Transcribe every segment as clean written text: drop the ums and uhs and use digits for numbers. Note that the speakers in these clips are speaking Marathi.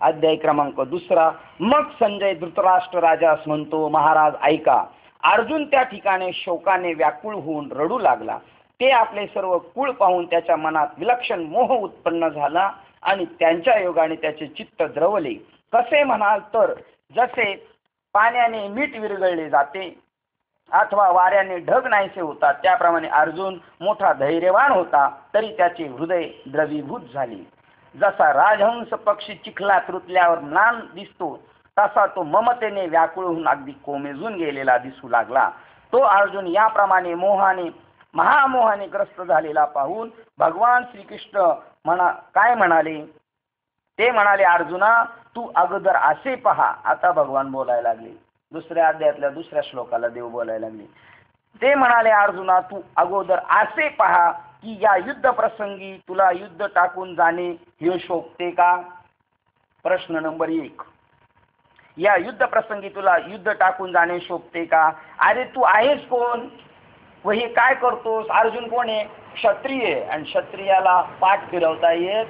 अध्याय क्रमांक 2. मग संजय धृतराष्ट्र राजास म्हणतो, महाराज ऐका. अर्जुन त्या ठिकाणी शोकाने व्याकुळ होऊन रडू लागला. ते आपले सर्व कुळ पाहून त्याच्या मनात विलक्षण मोह उत्पन्न झाला आणि त्यांच्या योगाने त्याचे चित्त द्रवले. कसे म्हणाल तर जसे पाण्याने मीठ विरघळले जाते अथवा वाऱ्याने ढग नाहीसे होतात, त्याप्रमाणे अर्जुन मोठा धैर्यवान होता तरी त्याचे हृदय द्रवीभूत झाले. जसा राजहंस पक्षी चिखलात रुतल्यावर म्लान दिसतो तसा तो ममतेने व्याकुळ होऊन अगदी कोमेजून गेलेला दिसू लागला. तो अर्जुन याप्रमाणे महामोहाने ग्रस्त झालेला पाहून भगवान श्रीकृष्ण काय म्हणाले ते म्हणाले, अर्जुना तू अगोदर असे पहा. आता भगवान बोलायला लागले. दुसऱ्या अध्यायातल्या दुसऱ्या श्लोकाला देव बोलायला लागले. ते म्हणाले, अर्जुना तू अगोदर असे पहा की या युद्ध प्रसंगी तुला युद्ध टाकून जाणे हे शोभते का? प्रश्न नंबर 1. या युद्ध प्रसंगी तुला युद्ध टाकून जाणे शोभते का? अरे तू आहेस कोण व हे काय करतोस? अर्जुन कोण आहे? क्षत्रिय. आणि क्षत्रियाला पाठ फिरवता येत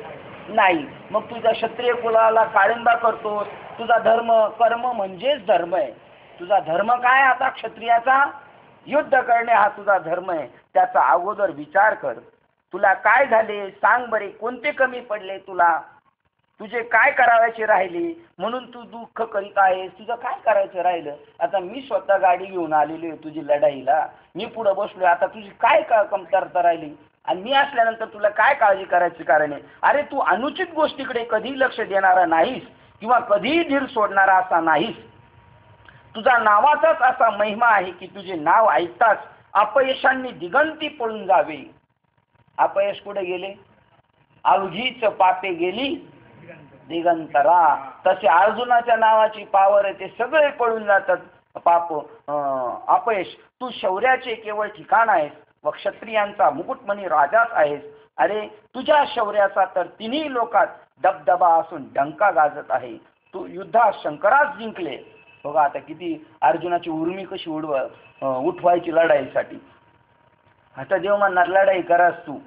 नाही. मग तुझ्या क्षत्रिय कुलाला काळिंबा करतोस. तुझा धर्म कर्म म्हणजेच धर्म आहे. तुझा धर्म काय? आता क्षत्रियाचा युद्ध करणे हा तुझा धर्म आहे. त्याचा अगोदर विचार कर. तुला काय झाले सांग बरे. कोणते कमी पडले तुला? तुझे काय करायचे राहिले म्हणून तू दुःख करीत आहेस? तुझं काय करायचं राहिलं? आता मी स्वतः गाडी घेऊन आलेली आहे तुझी लढाईला. मी पुढे बसलोय. आता तुझी काय कमतरता राहिली? आणि मी असल्यानंतर तुला काय काळजी करायची कारण आहे? अरे तू अनुचित गोष्टीकडे कधी लक्ष देणारा नाहीस किंवा कधीही धीर सोडणारा असा नाहीस. तुझा नावाचाच असा महिमा आहे की तुझे नाव ऐकताच अपयशांनी दिगंती पळून जावे. अपयश कुठे गेले? अवघीच पापे गेली दिगंतरा. तसे अर्जुनाच्या नावाची पावर आहे ते सगळे पळून जातात पाप अपयश. तू शौर्याचे केवळ ठिकाण आहेस व क्षत्रियांचा मुकुटमणी राजाच आहेस. अरे तुझ्या शौर्याचा तर तिन्ही लोकात दबदबा असून डंका गाजत आहे. तू युद्धात शंकरास जिंकले. बघा आता किती अर्जुनाची उर्मी कशी उठवायची लढाईसाठी. आता देव म्हणणार लढाई करास तू.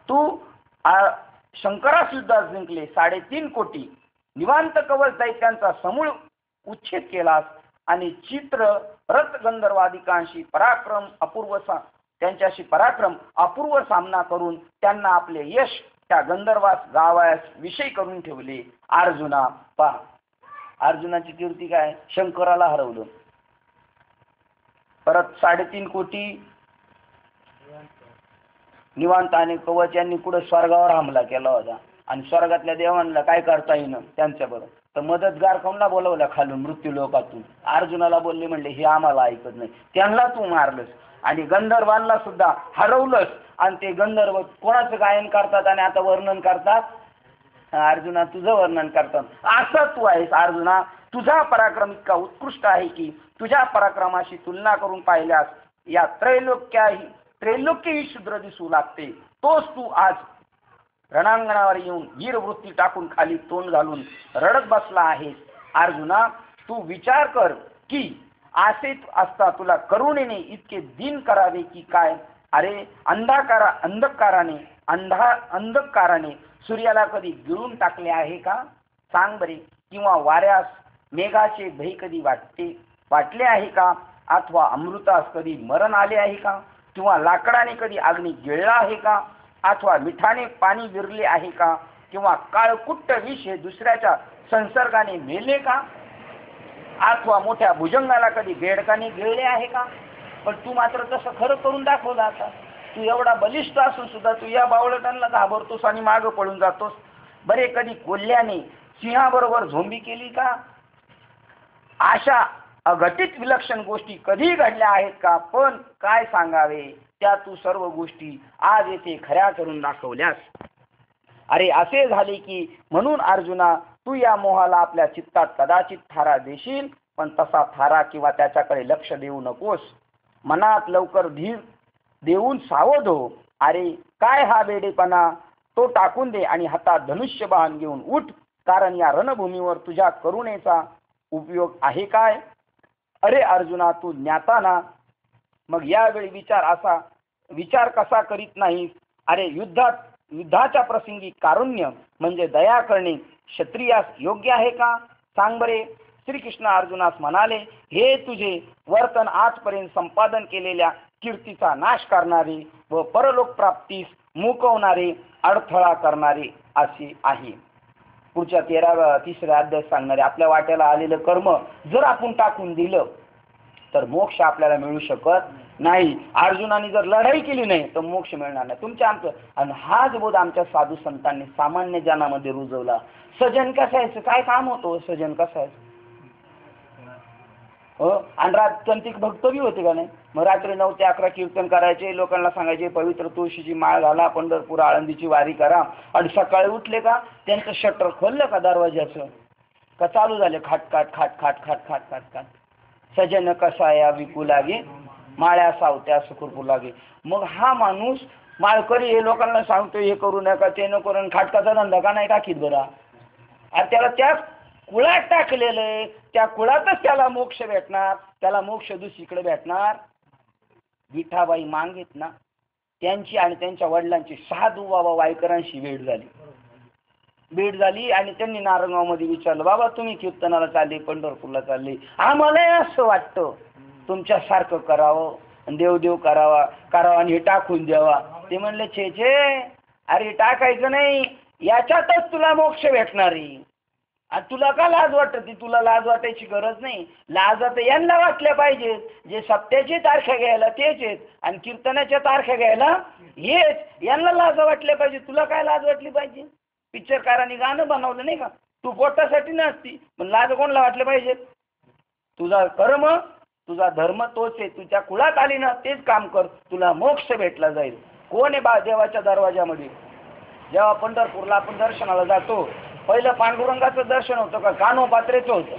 तू शंकरास युद्धात जिंकले. 3.5 कोटी निवांत कवच दैत्यांचा समूळ उच्छेद केलास आणि चित्र रथ गंधर्वादिकांशी त्यांच्याशी पराक्रम अपूर्व सामना करून त्यांना आपले यश त्या गंधर्वास गावास विषय करून ठेवले. अर्जुना पहा, अर्जुनाची कीर्ती काय? शंकराला हरवलं. परत 3.5 कोटी निवांत आणि कवच यांनी कुठे स्वर्गावर हमला केला होता आणि स्वर्गातल्या देवांना काय करता येईन त्यांच्याबरोबर. तर मदतगार कोणला बोलवला खालून मृत्यू लोकातून? अर्जुनाला बोलले, म्हणले हे आम्हाला ऐकत नाही. त्यांना तू मारलंस आणि गंधर्वांना सुद्धा हरवलंस. आणि ते गंधर्व कोणाचं गायन करतात आणि आता वर्णन करतात? अर्जुना तुझं वर्णन करतात. असं तू आहेस अर्जुना. तुझा पराक्रम इतका उत्कृष्ट आहे की तुझ्या पराक्रमाशी तुलना करून पाहिल्यास या त्रैलोक्यही शुद्र दिसू लागते. तोच तू आज रणांगणावर येऊन वीरवृत्ती टाकून खाली तोंड घालून रडत बसला आहेस. अर्जुना तू विचार कर की असे असता तुला करुणेने इतके दिन करावे की काय? अरे अंधकाराने सूर्याला कधी गिळून टाकले आहे का? सांग बरे. किंवा वाऱ्यास मेघाचे भय कधी वाटले आहे का? अथवा अमृतास कधी मरण आले आहे का? किंवा लाकडाने कधी अग्नी गिळला आहे का? अथवा मिठाने पाणी विरले आहे का? किंवा काळकुट्ट विष हे दुसऱ्याच्या संसर्गाने मेले का? अथवा मोठ्या भुजंगाला कधी बेडकाने गिळले आहे का? पण तू मात्र तसं खरं करून दाखवलं. आता तू एवढा बलिष्ठ असून सुद्धा तू या बावळटांना घाबरतोस आणि मागं पळून जातोस. बरे कधी कोल्ह्याने सिंहाबरोबर झोंबी केली का? अशा अघटित विलक्षण गोष्टी कधी घडल्या आहेत का? पण काय सांगावे, त्या तू सर्व गोष्टी आज येथे खऱ्या करून दाखवल्यास. अरे असे झाले की म्हणून अर्जुना तू या मोहाला आपल्या चित्तात कदाचित थारा देशील, पण तसा थारा किंवा त्याच्याकडे लक्ष देऊ नकोस. मनात लवकर धीर देऊन सावध हो. अरे काय हा वेडेपणा? तो टाकून दे आणि हातात धनुष्यबाण घेऊन उठ, कारण या रणभूमीवर तुझ्या करुणेचा उपयोग आहे काय? अरे अर्जुना तू ज्ञाता ना, मग यावेळी विचार कसा करीत नाहीस? अरे युद्धात युद्धाच्या प्रसंगी कारुण्य म्हणजे दया करणे क्षत्रियास योग्य आहे का? सांग बरे. श्रीकृष्ण अर्जुनास म्हणाले, हे तुझे वर्तन आजपर्यंत संपादन केलेल्या कीर्तीचा नाश करणारे व परलोक प्राप्तीस मुकवणारे, अडथळा करणारे असे आहे. पुढच्या 3ऱ्या अध्याय सांगणारे आपल्या वाट्याला आलेलं कर्म जर आपण टाकून दिलं तर मोक्ष आपल्याला मिळू शकत नाही. अर्जुनाने जर लढाई केली नाही तर मोक्ष मिळणार नाही. तुमच्या आमचं आणि हाच बोध आमच्या साधू संतांनी सामान्य जनामध्ये रुजवला. सजन कसायचं काय काम होतं? सजन कसायचं आणि राजकंतिक भक्त बी होते का नाही? मग रात्री 9 ते 11 कीर्तन करायचे, लोकांना सांगायचे पवित्र तुळशीची माळ घाला, पंढरपूर आळंदीची वारी करा. आणि सकाळी उठले का त्यांचं शटर खोललं का दरवाजाचं का चालू झाले खाट खाट खाट खाट खाट खाट खाट खाट. सजन कसा या विकू लागे, माळ्या सावत्या सुखरूपू लागे. मग हा माणूस माळकरी हे लोकांना सांगतो हे करू नका ते नको करून खाटकाचा धंदा का नाही टाकीत बरा? आणि त्याला त्या कुळात टाकलेलं आहे, त्या कुळातच त्याला मोक्ष भेटणार. त्याला मोक्ष दुसरीकडे भेटणार? विठाबाई मांगेत ना, त्यांची आणि त्यांच्या वडिलांची साधू बाबा वायकरांशी भेट झाली आणि त्यांनी नारंगावमध्ये विचारलं, बाबा तुम्ही कीर्तनाला चालले, पंढरपूरला चालले, आम्हाला असं वाटतं तुमच्यासारखं करावं, देवदेव करावा आणि हे टाकून द्यावा. ते म्हणले छे अरे टाकायचं नाही, याच्यातच तुला मोक्ष भेटणार आहे. आणि तुला का लाज वाटते? तुला लाज वाटायची गरज नाही. लाज आता यांना वाटल्या पाहिजेत जे सप्त्याची तारखा घ्यायला तेच आहेत आणि कीर्तनाच्या तारखा घ्यायला हेच. यांना लाज वाटल्या पाहिजे. तुला काय लाज वाटली पाहिजे? पिक्चरकारांनी गाणं बनवलं नाही का, तू पोटासाठी नसती पण लाज कोणाला वाटलं पाहिजे? तुझा कर्म तुझा धर्म तोच आहे. तुझ्या कुळात आली ना तेच काम कर, तुला मोक्ष भेटला जाईल. कोण आहे बा देवाच्या दरवाजामध्ये? जेव्हा पंढरपूरला आपण दर्शनाला जातो पहिलं पांडुरंगाचं दर्शन होतं का कानोपात्रेचं होतं?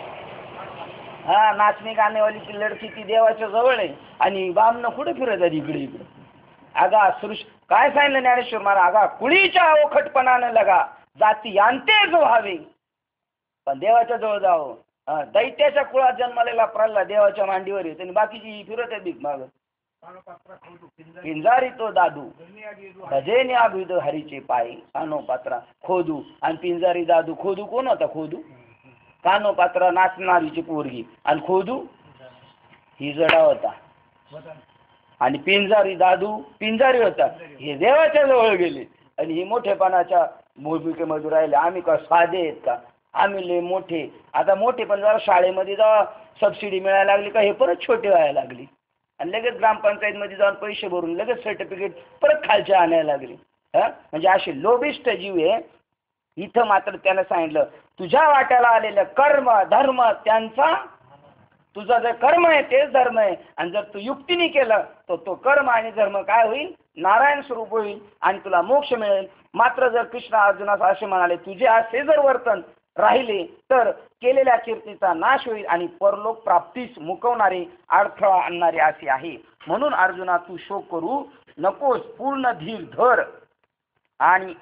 हा, नाचणी गाणेवालीची लडकी ती देवाच्या जवळ आहे आणि बामनं कुठे फिरत आहे इकडे इकडे. आगा सृष्ट काय सांगितलं ज्ञानेश्वर महाराज? आगा कुळीच्या ओखटपणानं लगा जाती यांतेच व्हावे. पण देवाच्या जवळ जावं. दैत्याच्या कुळात जन्मलेला प्रल्हाद देवाच्या मांडीवर आहे आणि बाकीची फिरत आहे भीक मागत. पिंजारी तो दादू भजेने अभिद हरीचे पाय, कानोपात्रा खोदू. आणि पिंजारी दादू, खोदू कोण होता? खोदू कानोपात्रा नाचणारीची पोरगी आणि खोदू ही जडा होता. आणि पिंजारी दादू पिंजारी होता. हे देवाच्या जवळ गेले आणि ही मोठेपणाच्या भूमिकेमध्ये राहिले. आम्ही का साधे आहेत का? आम्ही लय मोठे. आता मोठे पण जरा शाळेमध्ये जेव्हा सबसिडी मिळायला लागली का हे परत छोटे व्हायला लागली आणि लगेच ग्रामपंचायतमध्ये जाऊन पैसे भरून लगेच सर्टिफिकेट परत खालच्या आणायला लागले. म्हणजे असे लोभिष्ट जीव आहे. इथं मात्र त्यानं सांगितलं तुझ्या वाट्याला आलेलं कर्म धर्म त्यांचा, तुझं जे कर्म आहे तेच धर्म आहे. आणि जर तू युक्तीने केलं तर तो कर्म आणि धर्म काय होईल? नारायण स्वरूप होईल आणि तुला मोक्ष मिळेल. मात्र जर कृष्ण अर्जुनास असे म्हणाले तुझे असे जर वर्तन राहिले तर केलेल्या कीर्तीचा नाश होईल आणि परलोक प्राप्तीस मुकवणारे, अडथळा आणणारे असे आहे. म्हणून अर्जुना तू शोक करू नकोस, पूर्ण धीर धर आणि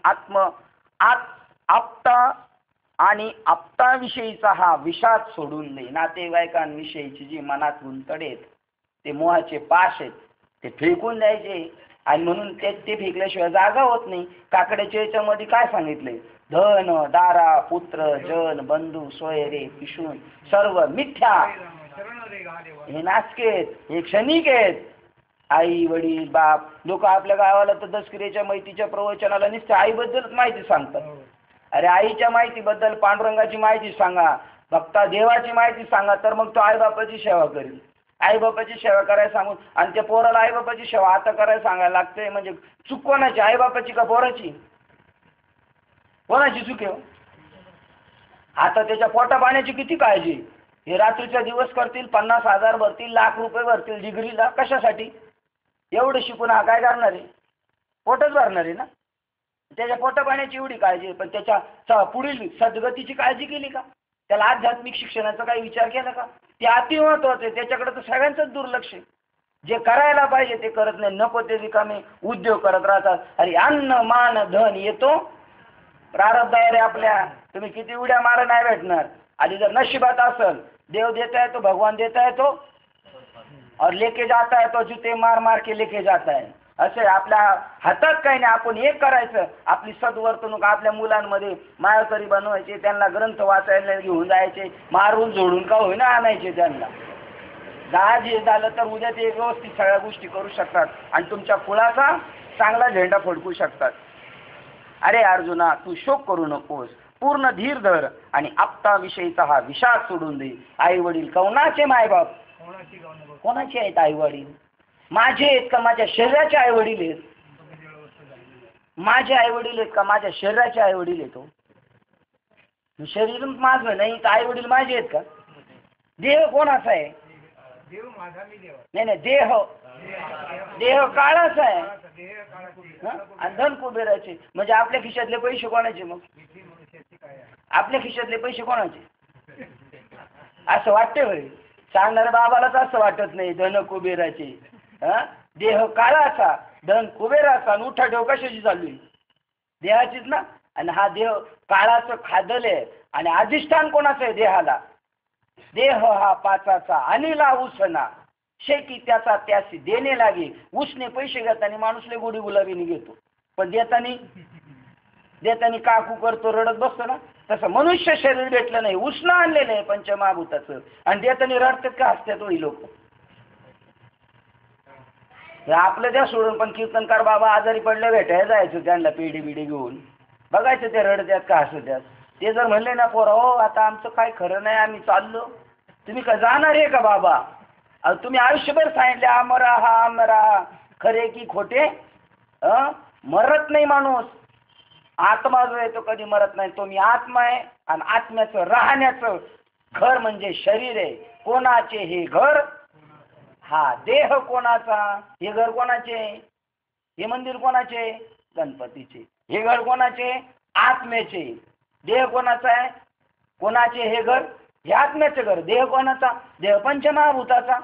आप्ताविषयीचा हा विषाद सोडून दे. नातेवाईकांविषयीची जी मनात गुंतडेत ते मोहाचे पाश आहेत ते फेकून द्यायचे. आणि म्हणून ते फेकल्याशिवाय जागा होत नाही. काकड्याच्या याच्यामध्ये काय सांगितले? धन दारा पुत्र जन बंधू सोयरे पिशून सर्व मिथ्या, हे नाचके आहेत, हे क्षणिक आहेत. आई वडील बाप, लोक आपल्या गावाला तर दसकिरेच्या माहितीच्या प्रवचनाला नुसते आईबद्दलच माहिती सांगतात. अरे आईच्या माहितीबद्दल पांडुरंगाची माहिती सांगा, भक्ता देवाची माहिती सांगा, तर मग तो आईबापाची सेवा करेल. आईबापाची सेवा करायला सांगून आणि त्या पोराला आईबापाची सेवा आता करायला सांगायला लागते म्हणजे चूक कोणाची? आईबापाची का पोराची? कोणाची चूक आहे? आता त्याच्या पोटा पाण्याची किती काळजी. हे रात्रीचा दिवस करतील, 50,000 भरतील, ₹1,00,000 भरतील डिग्रीला. कशासाठी? एवढं शिकून हा काय करणार आहे? पोटच भरणार आहे ना. त्याच्या पोटा पाण्याची एवढी काळजी, पण त्याच्या पुढील सद्गतीची काळजी केली का? त्याला आध्यात्मिक शिक्षणाचा काही विचार केला का? ते अति महत्वाचं आहे. त्याच्याकडे तर सगळ्यांचंच दुर्लक्ष आहे. जे करायला पाहिजे ते करत नाही, नको ते रिकामे उद्योग करत राहतात. अरे अन्न मान धन येतो प्रारब्धावर आहे आपल्या. तुम्ही किती उड्या मारा नाही भेटणार. आधी जर नशिबात असेल, देव देता है तो भगवान देता है तो और लेके जाता है तो जूते मार मार के लेके जाता है. असे आपल्या हातात काही नाही, आपण एक करायचं. आपली सद्वर्तणूक आपल्या मुलांमध्ये मायाकरी बनवायचे, त्यांना ग्रंथ वाचायला घेऊन जायचे, मारून झोडून का होईना आणायचे त्यांना. आज हे झालं तर उद्या ते व्यवस्थित सगळ्या गोष्टी करू शकतात आणि तुमच्या कुळाचा चांगला झेंडा फडकू शकतात. अरे अर्जुना, तू शोक करू नकोस, पूर्ण धीर धर आणि आप्ताविषयीचा हा विषाद सोडून दे. आई वडील कोणाचे, मायबाप कोणाचे आहेत? आई वडील माझे आहेत का माझ्या शरीराचे आई वडील आहेत? माझे आई वडील आहेत का माझ्या शरीराचे आई वडील येतो? शरीर माझं नाही तर आई वडील माझे आहेत का? देह कोणाचा आहे? नाही नाही, देह देह काळाचा आहे आणि धन कुबेराचे. म्हणजे आपल्या खिशातले पैसे कोणाचे? मग आपल्या खिशातले पैसे कोणाचे? असं वाटते होय? सांगणाऱ्या बाबालाच असं वाटत नाही धन कुबेराचे. देह काळाचा, धन कुबेराचा आणि उठाठेव कशाची चालू आहे? देहाचीच ना. आणि हा देह काळाचं खादल आहे आणि अधिष्ठान कोणाचं आहे देहाला? देह हा पाचाचा अनिला उसना शेकी त्याचा त्यासी देणे लागे. उसने पैसे घेताना माणूस लय गोडी गुलाबीने घेतो, पण देतानी काकू करतो, रडत बसतो ना. तसं मनुष्य शरीर भेटलं नाही, उष्ण आणलेलं आहे पंचमहाभूताचं, आणि देतानी रडतात का हसतात ही लोक? आपलं द्या सोडून, पण कीर्तनकार बाबा आजारी पडले भेटायला जायचं त्यांना पेढी बिडी घेऊन, बघायचं ते रडत्यात का हसत्यात. ते जर म्हणले ना पोरा हो आता आमचं काय खरं नाही आम्ही चाललो, तुम्ही का जाणार आहे का बाबा? तुम्ही आयुष्यभर सांगितले आमरा हा आमरा, खरे की खोटे? मरत नाही माणूस. आत्मा जो आहे तो कधी मरत नाही. तो मी आत्मा आहे आणि आत्म्याचं राहण्याचं घर म्हणजे शरीर आहे. कोणाचे हे घर? हा देह कोणाचा? हे घर कोणाचे? हे मंदिर कोणाचे? गणपतीचे. हे घर कोणाचे? आत्म्याचे. देह कोणाचा आहे? कोणाचे हे घर? हे आत्म्याचे घर. देह कोणाचा? देह पंचमहाभूताचा.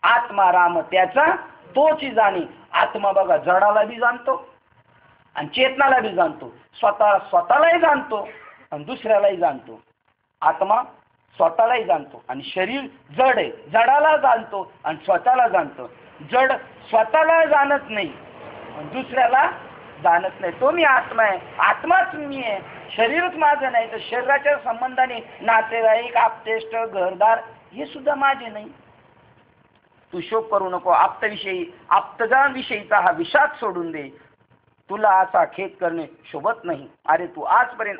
आत्मा राम त्याचा तोची जाणी. आत्मा बघा जडाला बी जाणतो आणि चेतनाला बी जाणतो, स्वतःलाही जाणतो आणि दुसऱ्यालाही जाणतो. आत्मा स्वतःलाही जाणतो आणि शरीर जड आहे, जडाला जाणतो आणि स्वतःला जाणतो. जड स्वतःला जाणत नाही आणि दुसऱ्याला जाणत नाही. तो मी आत्मा आहे, आत्माच मी आहे, शरीरच माझं नाही. तर शरीराच्या संबंधाने नातेवाईक, आप्तेष्ट, घरदार हे सुद्धा माझे नाही. तू शोक करू नको. आप्तजांविषयीचा हा विषाद सोडून दे. तुला असा खेद करणे शोभत नाही. अरे तू आजपर्यंत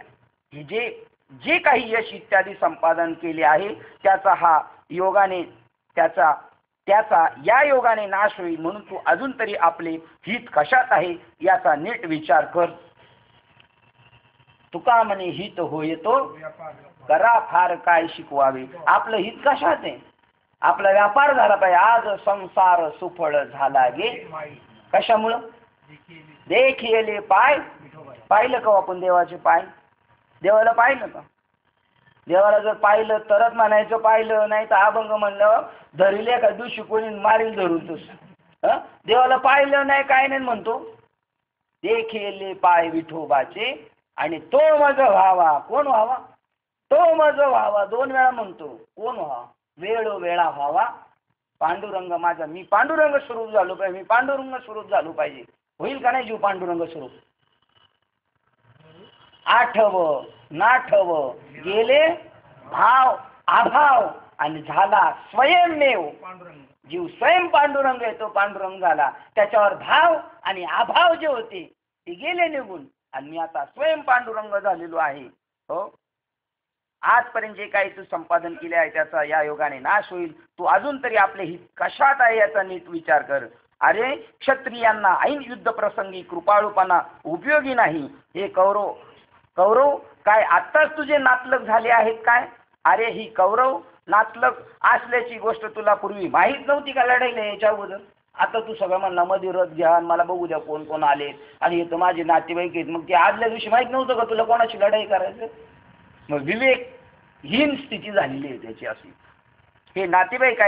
हे जे काही यश इत्यादी संपादन केले आहे त्याचा हा योगाने त्याचा या योगाने नाश होईल. म्हणून तू अजून तरी आपले हित कशात आहे याचा नीट विचार कर. तुका म्हणे हित होयतो करा फार काय शिकवावे. आपलं हित कशात आहे? आपला व्यापार झाला पाहिजे. आज संसार सुफळ झाला गे कशामुळं? देखिले पाय. पाहिलं का आपण देवाचे पाय? देवाला पाहिलं का? देवाला जर पाहिलं तरच म्हणायचं पाहिलं, नाही तर अभंग म्हणलं धरिले का दिवशी कोणी मारील धरून तस. देवाला पाहिलं नाही काय नाही म्हणतो. देखिले पाय विठोबाचे आणि तो मज व्हावा. कोण व्हावा? तो मज व्हावा. 2 वेळा म्हणतो. कोण व्हावा? वेळोवेळा व्हावा पांडुरंग माझा. मी पांडुरंग स्वरूप झालो पाहिजे, मी पांडुरंग स्वरूप झालो पाहिजे. होईल का नाही जीव पांडुरंग स्वरूप? आठव नाठव गेले भाव अभाव आणि झाला स्वयंमेव. जीव स्वयं पांडुरंग आहे, तो पांडुरंग झाला. त्याच्यावर भाव आणि अभाव जे होते ते गेले निघून आणि मी आता स्वयं पांडुरंग झालेलो आहे. हो, आजपर्यंत जे काही तू संपादन केले आहे त्याचा या योगाने नाश होईल. तू अजून तरी आपले हित कशात आहे याचा नीट विचार कर. अरे क्षत्रियांना ऐन युद्ध प्रसंगी कृपाळूपणा उपयोगी नाही. हे कौरव काय आत्ताच तुझे नातलग झाले आहेत काय? अरे ही कौरव नातलग असल्याची गोष्ट तुला पूर्वी माहीत नव्हती का लढाईला याच्या अगोदर? आता तू सगळं म्हणला मध्ये रथ घ्या आणि मला बघू द्या कोण कोण आले आणि हे तर माझे नातेवाईक आहेत. मग ते आदल्या दिवशी माहीत नव्हतं का तुला कोणाची लढाई करायचं? मग विवेकहीन स्थिती झालेली आहे त्याची अशी. हे नातेवाईक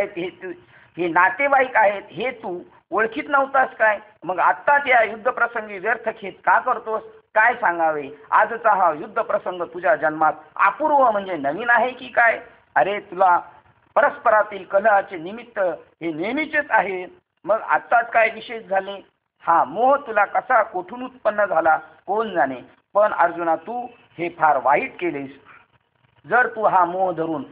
आहेत हे तू ओळखीत नव्हतास काय? मग आत्ता त्या युद्ध प्रसंगी व्यर्थ खेद का करतोस? काय सांगावे? आजचा हा युद्ध प्रसंग तुझ्या जन्मात अपूर्व म्हणजे नवीन आहे की काय? अरे तुला परस्परातील कलहाचे निमित्त हे नेहमीचेच आहे. मग आत्ताच काय विशेष झाले? हा मोह तुला कसा कोठून उत्पन्न झाला कोण जाणे, पण अर्जुना तू हे फार वाईट केलेस. जर तू हा मोह धरून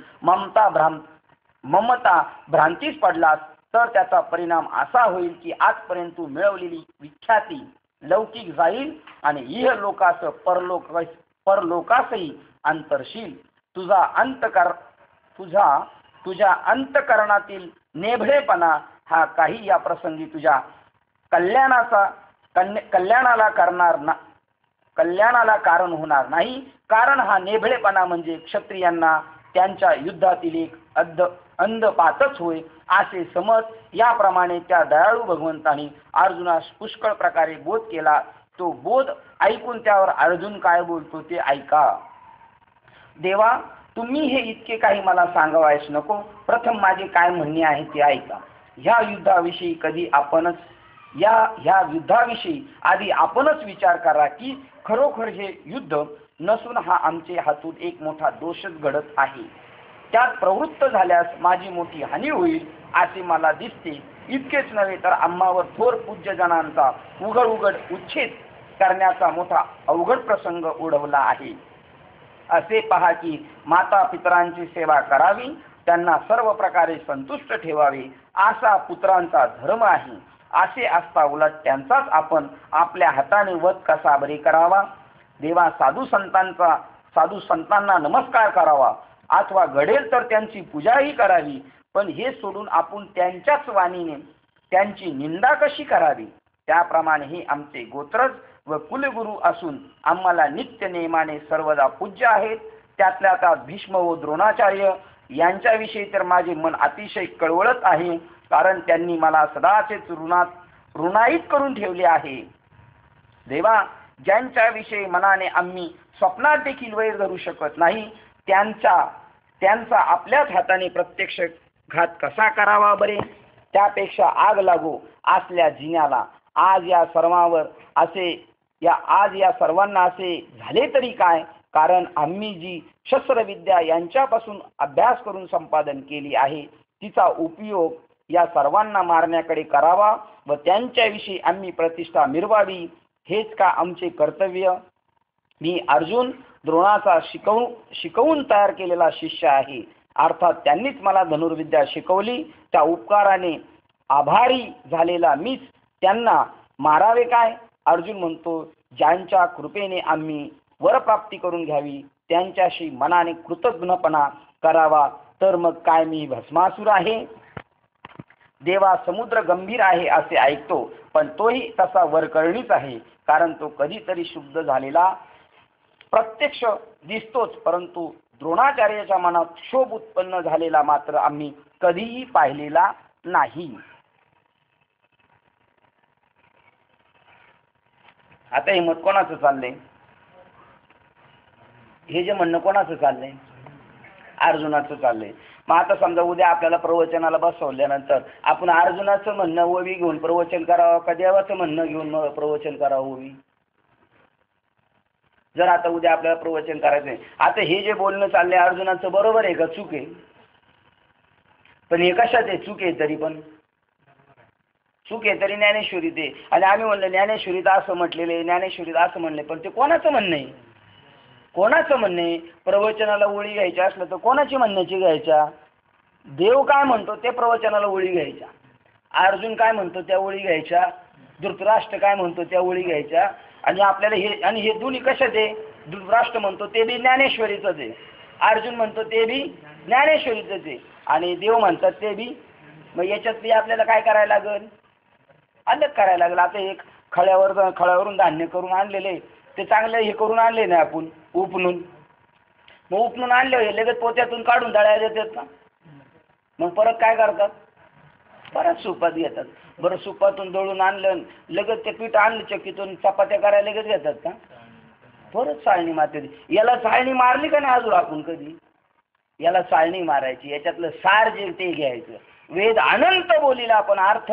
ममता भ्रांतीस पडलास तर त्याचा परिणाम असा होईल की आजपर्यंत तू मिळवलेली विख्याती लौकिक जाईल आणि इहलोकास परलोकासही अंतरशील. तुझ्या अंतकरणातील नेभळेपणा हा काही या प्रसंगी तुझ्या कल्याणाला कारण होणार नाही. कारण हा नेभळेपणा म्हणजे क्षत्रियांना त्यांच्या युद्धातील एक अंधपातच होय असे समज. याप्रमाणे त्या दयाळू भगवंतांनी अर्जुनास पुष्कळ प्रकारे बोध केला. तो बोध ऐकून त्यावर अर्जुन काय बोलतो ते ऐका. देवा, तुम्ही हे इतके काही मला सांगवायस नको. प्रथम माझे काय म्हणणे आहे ते ऐका. ह्या युद्धाविषयी आधी आपणच विचार करा की खरोखर हे युद्ध नसून हा आमचे हातून एक मोठा दोषच घडत आहे. त्यात प्रवृत्त झाल्यास माझी मोठी हानी होईल असे मला दिसते. इतकेच नव्हे तर आम्हावर थोर पूज्यजनांचा उघड उच्छेद करण्याचा मोठा अवघड प्रसंग ओढवला आहे. असे पहा की माता पितरांची सेवा करावी, त्यांना सर्व प्रकारे संतुष्ट ठेवावे असा पुत्रांचा धर्म आहे. असे असता उलट त्यांचाच आपण आपल्या हाताने वध कसा बरे करावा. देवा, साधू संतांना नमस्कार करावा अथवा घडेल तर त्यांची पूजाही करावी, पण हे सोडून आपण त्यांच्याच वाणीने त्यांची निंदा कशी करावी. त्याप्रमाणे हे आमचे गोत्रज व कुलगुरू असून आम्हाला नित्य नेमाने सर्वदा पूज्य आहेत. त्यातल्या त्यात भीष्म व द्रोणाचार्य यांच्याविषयी तर माझे मन अतिशय कळवळत आहे, कारण त्यांनी मला सदाचेच ऋणाईत करून ठेवले आहे. देवा, ज्यांच्याविषयी मनाने आम्ही स्वप्नात देखील वैर धरू शकत नाही त्यांचा आपल्याच हाताने प्रत्यक्ष घात कसा करावा बरे. त्यापेक्षा आग लागू असल्या जिन्याला आज या सर्वांना असे झाले तरी काय. कारण आम्ही जी शस्त्रविद्या यांच्यापासून अभ्यास करून संपादन केली आहे तिचा उपयोग या सर्वांना मारण्याकडे करावा व त्यांच्याविषयी आम्ही प्रतिष्ठा मिरवावी, हेच का आमचे कर्तव्य. मी अर्जुन द्रोणाचा शिकवून तयार केलेला शिष्य आहे. अर्थात त्यांनीच मला धनुर्विद्या शिकवली. त्या उपकाराने आभारी झालेला मीच त्यांना मारावे काय. अर्जुन म्हणतो, ज्यांच्या कृपेने आम्ही वरप्राप्ती करून घ्यावी त्यांच्याशी मनाने कृतज्ञपणा करावा, तर मग काय मी भस्मासुर आहे. देवा, समुद्र गंभीर आहे असे ऐकतो, पण तोही तसा वरकरणीच आहे. कारण तो कधीतरी शुद्ध झालेला प्रत्यक्ष दिसतोच, परंतु द्रोणाचार्याच्या मनात क्षोभ उत्पन्न झालेला मात्र आम्ही कधीही पाहिलेला नाही. आता हे मत कोणाचं चाललंय? हे जे म्हणणं कोणाचं चाललंय? अर्जुनाचं चाललंय. मग आता समजा उद्या आपल्याला प्रवचनाला बसवल्यानंतर आपण अर्जुनाचं म्हणणं ओवी घेऊन प्रवचन करावं का देवाचं म्हणणं घेऊन प्रवचन करावं ओवी? जर आता उद्या आपल्याला प्रवचन करायचंय, आता हे जे बोलणं चाललंय अर्जुनाचं बरोबर आहे का चूक आहे? पण हे कशात आहे? चूक आहे तरी पण चूक आहे तरी ज्ञानेश्वरीत आहे. आणि आम्ही म्हणलं ज्ञानेश्वरीत असं म्हटलेलं, ज्ञानेश्वरीत असं म्हणले, पण ते कोणाचं म्हणणं आहे? कोणाचं म्हणणं आहे? प्रवचनाला ओळी घ्यायच्या असलं तर कोणाची म्हणण्याची घ्यायच्या? देव काय म्हणतो ते प्रवचनाला ओळी घ्यायच्या, अर्जुन काय म्हणतो त्या ओळी घ्यायच्या, धृतराष्ट्र काय म्हणतो त्या ओळी घ्यायच्या. आणि आपल्याला हे दोन्ही कशात आहे? धृतराष्ट्र म्हणतो ते बी ज्ञानेश्वरीचंच आहे, अर्जुन म्हणतो ते बी ज्ञानेश्वरीचंच आहे, आणि देव म्हणतात ते बी. मग याच्यात बी आपल्याला काय करायला लागेल? अलग करायला लागेल. आता एक खळ्यावरून धान्य करून आणलेले ते चांगलं हे करून आणले नाही आपण उपणून, मग उपणून आणले हे लगेच पोत्यातून काढून दळायला देतात ना. मग परत काय करतात? परत सुपात घेतात. बरं, सुपातून दळून आणलं लगेच ते पीठ आणलं चक्कीतून चपात्या करायला लगेच घेतात का? परत चाळणी मारते. याला चाळणी मारली का नाही अजून आपण कधी? याला चाळणी मारायची, याच्यातलं सार जे ते घ्यायचं. वेद अनंत बोलिला पण अर्थ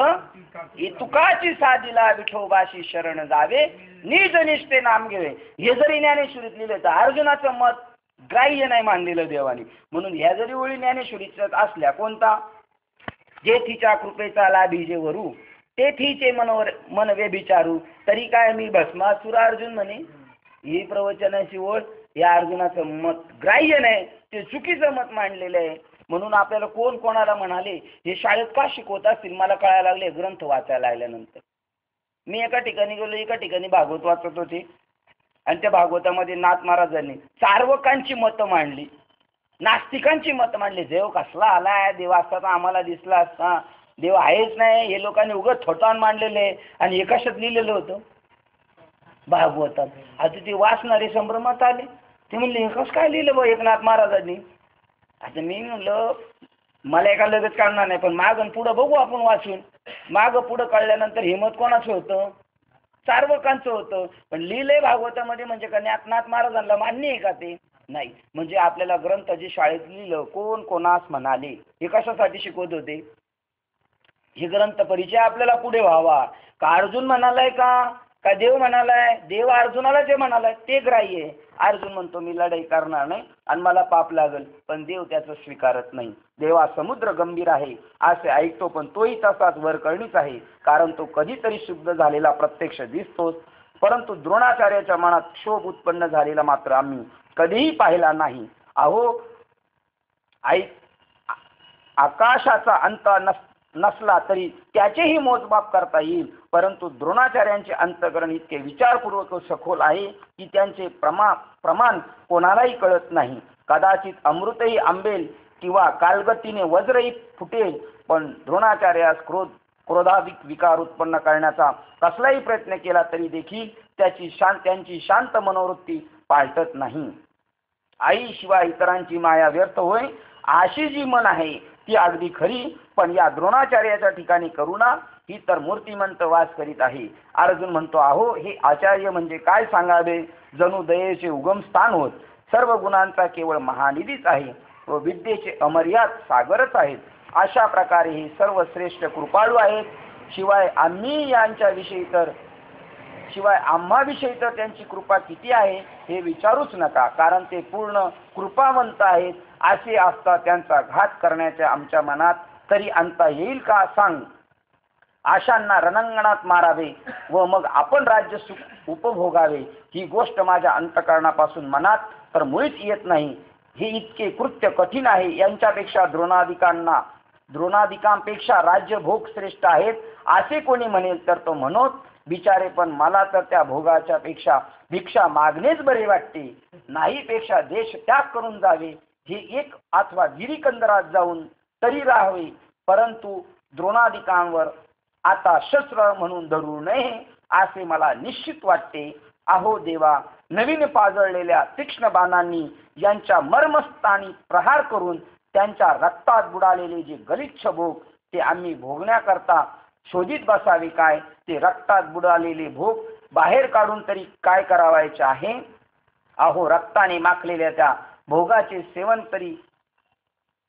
तुकाची साधिला, विठोबाशी शरण जावे, निज निष्ठे नाम घेवे. हे जरी ज्ञानेश्वरीत लिहिलं तर अर्जुनाचं मत ग्राह्य नाही मानलेलं देवाने. म्हणून ह्या जरी ओळी ज्ञानेश्वरीत असल्या, कोणता? जे तिच्या कृपेचा लाभी जे वरू तेथीचे मनोवर मन व्यभिचारू तरी काय मी भस्मासुर अर्जुन म्हणे. ही प्रवचनाची ओळ या अर्जुनाचं मत ग्राह्य नाही, ते चुकीचं मत मांडलेलं आहे. म्हणून आपल्याला कोण कोणाला म्हणाले हे शाळेत का शिकवत असतील मला कळायला लागले ग्रंथ वाचायला लागल्यानंतर. मी एका ठिकाणी गेलो, एका ठिकाणी भागवत वाचत होते आणि त्या भागवतामध्ये नाथ महाराजांनी चार्वकांची मतं मांडली, नास्तिकांची मतं मांडली. देव कसला आलाय, देव असता तर आम्हाला दिसला असता, देव आहेच नाही, हे लोकांनी उगाच थोटान मांडलेले आणि हे कशात लिहिलेलं होतं भागवतात. आता ते वाचणारे संभ्रमात आले, ते म्हणले हे कसं काय लिहिलं बा एकनाथ महाराजांनी. आता मी म्हणलं मला एका लगेच कळणार नाही, पण मागं पुढं बघू आपण वाचून. मागं पुढं कळल्यानंतर हिंमत कोणाचं होतं, चार्वकांचं होतं. पण लिहिलंय भागवतामध्ये म्हणजे का नाथ महाराजांना मान्य आहे का ते नाही. म्हणजे आपल्याला ग्रंथ जे शाळेत लिहिलं कोण कोणास म्हणाले हे कशासाठी शिकवत होते, हे ग्रंथ परिचय आपल्याला पुढे व्हावा. का अर्जुन म्हणालाय का देव म्हणालाय, देव अर्जुनाला जे म्हणालाय ते ग्राह्य आहे. अर्जुन म्हणतो मी लढाई करणार नाही आणि मला पाप लागल, पण देव त्याचं स्वीकारत नाही. देवा समुद्र गंभीर आहे असे ऐकतो, पण तोही तसाच वरकरणीच आहे, कारण तो कधीतरी शुद्ध झालेला प्रत्यक्ष दिसतोच, परंतु द्रोणाचार्याच्या मनात क्षोभ उत्पन्न झालेला मात्र आम्ही कधीही पाहिला नाही. अहो आकाशाचा अंत नसला तरी त्याचेही मोजमाप करता येईल, परंतु द्रोणाचार्यांचे अंतकरण इतके विचारपूर्वक सखोल आहे की त्यांचे प्रमाण कोणालाही कळत नाही. कदाचित अमृतही आंबेल किंवा कालगतीने वज्रही फुटेल, पण द्रोणाचार्यास क्रोधाधिक विकार उत्पन्न करण्याचा कसलाही प्रयत्न केला तरी देखील त्यांची शांत मनोवृत्ती पालटत नाही. आई शिवाय इतरांची माया व्यर्थ होय अशी जी मन आहे ती अगदी खरी, पण या द्रोणाचार्याच्या ठिकाणी करुणा ही तर मूर्तिमंत वास करीत आहे. अर्जुन म्हणतो अहो हे आचार्य म्हणजे काय सांगावे, जणू दयेचे उगमस्थान होत, सर्व गुणांचा केवळ महानिधीच आहे व विद्येचे अमर्याद सागरच आहेत. अशा प्रकारे हे सर्व श्रेष्ठ कृपाळू आहेत. शिवाय आम्हाविषयी तर त्यांची कृपा किती आहे हे विचारूच नका, कारण ते पूर्ण कृपावंत आहेत. असे असता त्यांचा घात करण्याच्या आमच्या मनात तरी आणता येईल का सांग. आशांना रणांगणात मारावे व मग आपण राज्य सुख उपभोगावे ही गोष्ट माझ्या अंतकरणापासून मनात तर मुळीच येत नाही. हे इतके कृत्य कठीण आहे. यांच्यापेक्षा द्रोणादिकांपेक्षा राज्यभोग श्रेष्ठ आहेत असे कोणी म्हणेल तर तो म्हणोत बिचारे, पण मला तर त्या भोगाच्या पेक्षा भिक्षा मागणेच बरे वाटते. नाही पेक्षा देश त्याग करून जावे, हे एक अथवा गिरीकंदरात जाऊन तरी राहावे, परंतु द्रोणादिकांवर आता शस्त्र म्हणून धरू नये असे मला निश्चित वाटते. अहो देवा, नवीन पाजळलेल्या तीक्ष्ण बाणांनी यांच्या मर्मस्थानी प्रहार करून त्यांच्या रक्तात बुडालेले जे गलिच्छ भोग ते आम्ही भोगण्याकरता शोधित बसावे काय. ते रक्तात बुडालेले भोग बाहेर काढून तरी काय करावायचे आहे. अहो रक्ताने माखलेल्या त्या भोगाचे सेवन तरी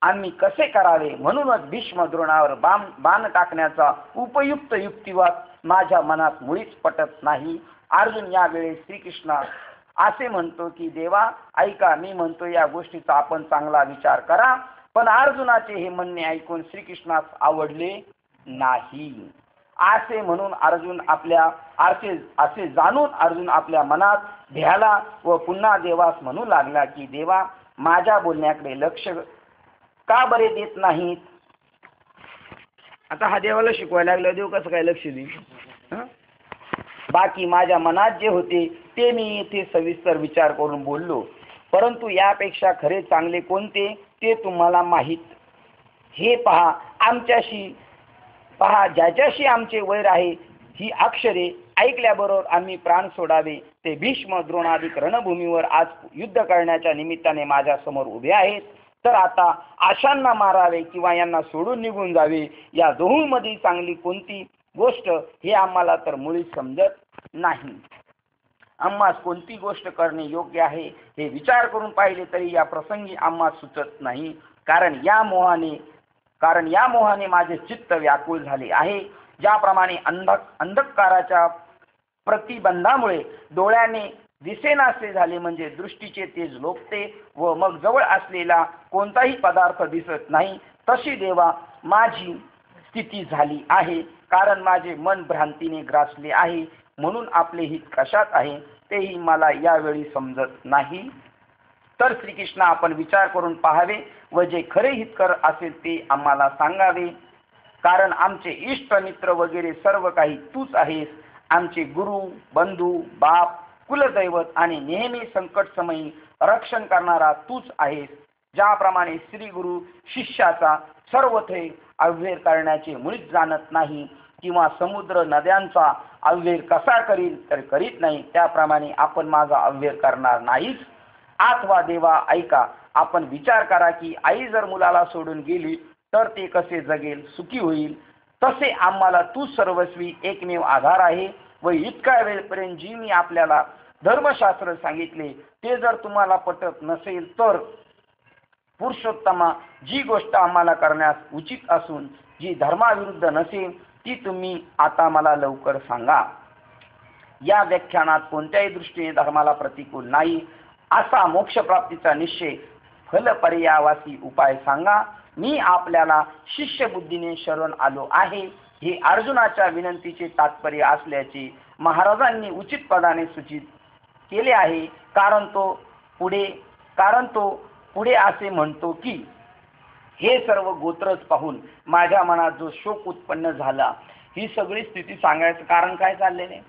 आम्ही कसे करावे. म्हणूनच भीष्म द्रोणावर बाण टाकण्याचा उपयुक्त युक्तिवाद माझ्या मनात मुळीच पटत नाही. अर्जुन यावेळी श्रीकृष्णा असे म्हणतो की देवा ऐका, मी म्हणतो या गोष्टीचा आपण चांगला विचार करा. पण अर्जुनाचे हे म्हणणे ऐकून श्रीकृष्णास आवडले नाही. असे म्हणून असे जाणून अर्जुन आपल्या मनात भ्याला व पुन्हा देवास म्हणू लागला की देवा, माझ्या बोलण्याकडे लक्ष का बरे देत नाहीत. आता हा देवाला शिकवायला लागला, देव कसं काय लक्ष देईल. बाकी माझ्या मनात जे होते ते मी येथे सविस्तर विचार करून बोललो, परंतु यापेक्षा खरे चांगले कोणते ते तुम्हाला माहीत. हे पहा ज्याच्याशी आमचे वैर आहे ही अक्षरे ऐकल्याबरोबर आम्ही प्राण सोडावे. ते भीष्म द्रोणादिक रणभूमीवर आज युद्ध करण्याच्या निमित्ताने माझ्या समोर उभे आहेत. तर आता आशांना मारावे किंवा यांना सोडून निघून जावे, या दोहोंमध्ये चांगली कोणती गोष्ट हे आम्हाला तर मुळीच समजत नाही. आम्हास कोणती गोष्ट करणे योग्य आहे हे विचार करून पाहिले तरी या प्रसंगी आम्हास सुचत नाही. कारण या मोहाने माझे चित्त व्याकुळ झाले आहे. ज्याप्रमाणे अंधकाराच्या प्रतिबंधामुळे डोळ्याने दिसेनासे झाले, म्हणजे दृष्टीचे तेज लोपते व मग जवळ असलेला कोणताही पदार्थ दिसत नाही, तशी देवा माझी स्थिती झाली आहे. कारण माझे मन भ्रांतीने ग्रासले आहे, म्हणून आपले हित कशात आहे तेही मला यावेळी समजत नाही. तर श्रीकृष्ण, आपण विचार करून पाहावे व जे खरे हितकर असेल ते आम्हाला सांगावे, कारण आमचे इष्ट मित्र वगैरे सर्व काही तूच आहेस. आमचे गुरु, बंधू, बाप, कुलदैवत आणि नेहमी संकट समयी रक्षण करणारा तूच आहेस. ज्याप्रमाणे श्री गुरु शिष्याचा सर्वथे अव्हेर करण्याचे मुळीच जाणत नाही, किंवा समुद्र नद्यांचा अव्हेर कसा करील तर करीत नाही, त्याप्रमाणे आपण माझा अव्हेर करणार नाहीच. अथवा देवा ऐका, आपण विचार करा की आई जर मुलाला सोडून गेली तर ते कसे जगेल, सुखी होईल. तसे आम्हाला तू सर्वस्वी एकमेव आधार आहे व इतक्या वेळपर्यंत जी मी आपल्याला धर्मशास्त्र सांगितले ते जर तुम्हाला पटत नसेल तर पुरुषोत्तमा, जी गोष्ट आम्हाला करण्यास उचित असून जी धर्माविरुद्ध नसेल ती तुम्ही आता मला लवकर सांगा. या व्याख्यानात कोणत्याही दृष्टीने धर्माला प्रतिकूल नाही असा मोक्षप्राप्तीचा निश्चय फलपर्यावासी उपाय सांगा. मी आपल्याला शिष्यबुद्धीने शरण आलो आहे, हे अर्जुनाच्या विनंतीचे तात्पर्य असल्याचे महाराजांनी उचित पदाने सूचित केले आहे. कारण तो पुढे असे म्हणतो की हे सर्व गोत्रच पाहून माझ्या मनात जो शोक उत्पन्न झाला. ही सगळी स्थिती सांगायचं कारण काय चाललेलं आहे,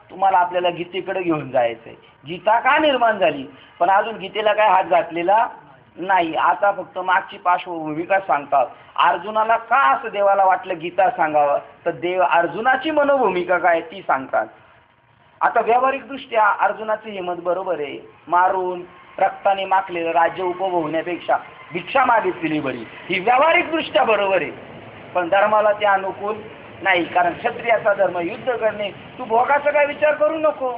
तुम्हाला आपल्याला गीतेकडे घेऊन जायचंय. गीता का निर्माण झाली, पण अजून गीतेला काय हात घातलेला नाही. आता फक्त मागची पार्श्वभूमिका सांगतात. अर्जुनाला का असं देवाला वाटलं गीता सांगावं, तर देव अर्जुनाची मनोभूमिका काय ती सांगतात. आता व्यावहारिक दृष्ट्या अर्जुनाचे हे मत बरोबर आहे, मारून रक्ताने माखलेलं राज्य उपभोगण्यापेक्षा भिक्षा मागितलेली बरी, ही व्यावहारिक दृष्ट्या बरोबर आहे. पण धर्माला ते अनुकूल नाही, कारण क्षत्रियाचा धर्म युद्ध करणे. तू भोगाचा काय विचार करू नको,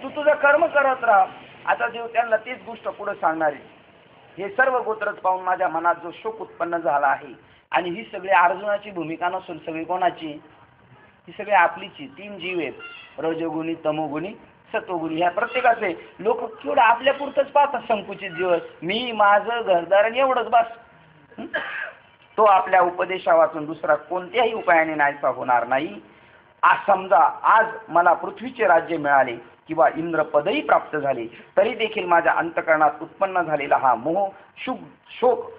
तू तुझं कर्म करत राहा. आता देव त्यांना तीच गोष्ट पुढे सांगणार आहे. हे सर्व गोत्रच पाहून माझ्या मनात जो शोक उत्पन्न झाला आहे. आणि ही सगळी अर्जुनाची भूमिका नसून सगळी कोणाची, ही सगळी आपलीची. 3 जीव आहेत, रजोगुणी, तमोगुणी, सत्वगुणी. ह्या प्रत्येकाचे लोक केवढं आपल्या पुरतच पाहतात, संकुचित दिवस, मी माझं घरदार आणि एवढंच बस. तो आपल्या उपदेशा वाचून दुसरा कोणत्याही उपायाने नाहीसा होणार नाही. आज समजा आज मला पृथ्वीचे राज्य मिळाले किंवा इंद्रपदही प्राप्त झाले, तरी देखील माझ्या अंतःकरणात उत्पन्न झालेला हा मोह शोक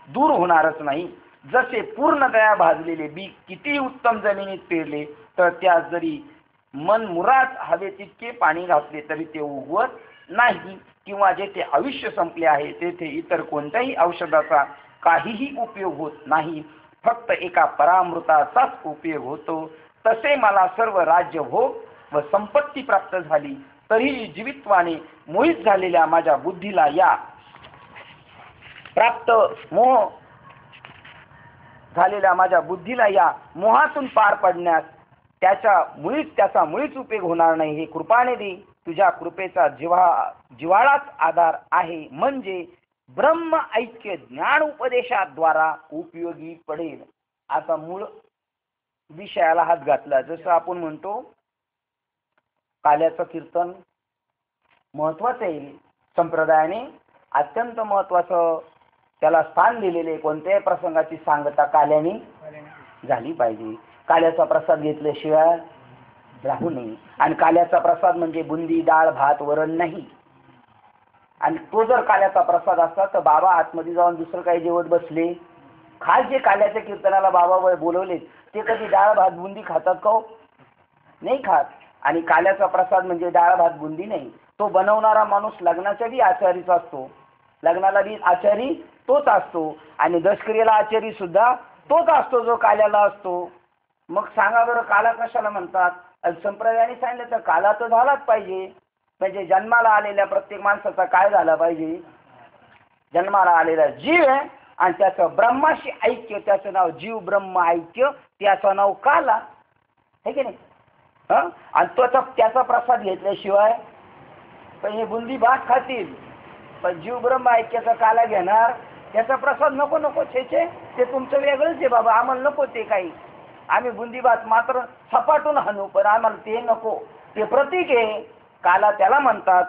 दूर होणारच नाही. जसे पूर्णतया भाजलेले बी कितीही उत्तम जमिनीत पेरले तर त्यात जरी मन मुराद हवे तितके पाणी घातले तरी ते उगवत नाही, किंवा जेथे आयुष्य संपले आहे तेथे इतर कोणत्याही औषधाचा काहीही उपयोग होत नाही, फक्त एका परामृताचाच उपयोग होतो. तसे मला सर्व राज्य भोग व संपत्ती प्राप्त झाली तरीही जीवित्वाने मोहित झालेल्या माझ्या बुद्धीला या मोहातून पार पडण्यास त्याचा मुळीच उपयोग होणार नाही. हे कृपाने दे, तुझ्या कृपेचा जिव्हाळाच आधार आहे, म्हणजे ब्रह्म ऐक्य ज्ञान उपदेशाद्वारा उपयोगी पडेल. आता मूळ विषयाला हात घातला. जसं आपण म्हणतो काल्याचं कीर्तन महत्वाचं आहे, संप्रदायाने अत्यंत महत्वाचं त्याला स्थान दिलेले. कोणत्याही प्रसंगाची सांगता काल्याने झाली पाहिजे. काल्याचा प्रसाद घेतल्याशिवाय राहू नये. आणि काल्याचा प्रसाद म्हणजे बुंदी, डाळ, भात, वरण नाही. आणि तो जर काल्याचा प्रसाद असता तर बाबा आतमध्ये जाऊन दुसरं काही जेवत बसले. खास जे काल्याच्या कीर्तनाला बाबा बोलवले ते कधी डाळ, भात, बुंदी खातात का? नाही खात. आणि काल्याचा प्रसाद म्हणजे डाळ, भात, बुंदी नाही. तो बनवणारा माणूस लग्नाच्या बी आचारीच असतो, लग्नाला बी आचारी तोच असतो, आणि दशक्रियेला आचारी सुद्धा तोच असतो जो काल्याला असतो. मग सांगा बरं काला कशाला म्हणतात? संप्रदायाने सांगितलं तर काला तर झालाच पाहिजे. म्हणजे जन्माला आलेल्या प्रत्येक माणसाचा काय झाला पाहिजे? जन्माला आलेला जीव आहे आणि त्याचं ब्रह्माशी ऐक्य, त्याचं नाव जीव ब्रह्म ऐक्य, त्याचं नाव काला आहे की नाही? आणि त्याचा प्रसाद घेतल्याशिवाय पण हे बुंदी भात खातील, पण जीव ब्रह्म ऐक्याचा काला घेणार, त्याचा प्रसाद नको छे, ते तुमचं वेगळंच आहे बाबा, आम्हाला नको ते काही. आम्ही बुंदी भात मात्र सपाटून हाणू, पण आम्हाला ते नको. ते प्रतीक आहे, काला त्याला म्हणतात.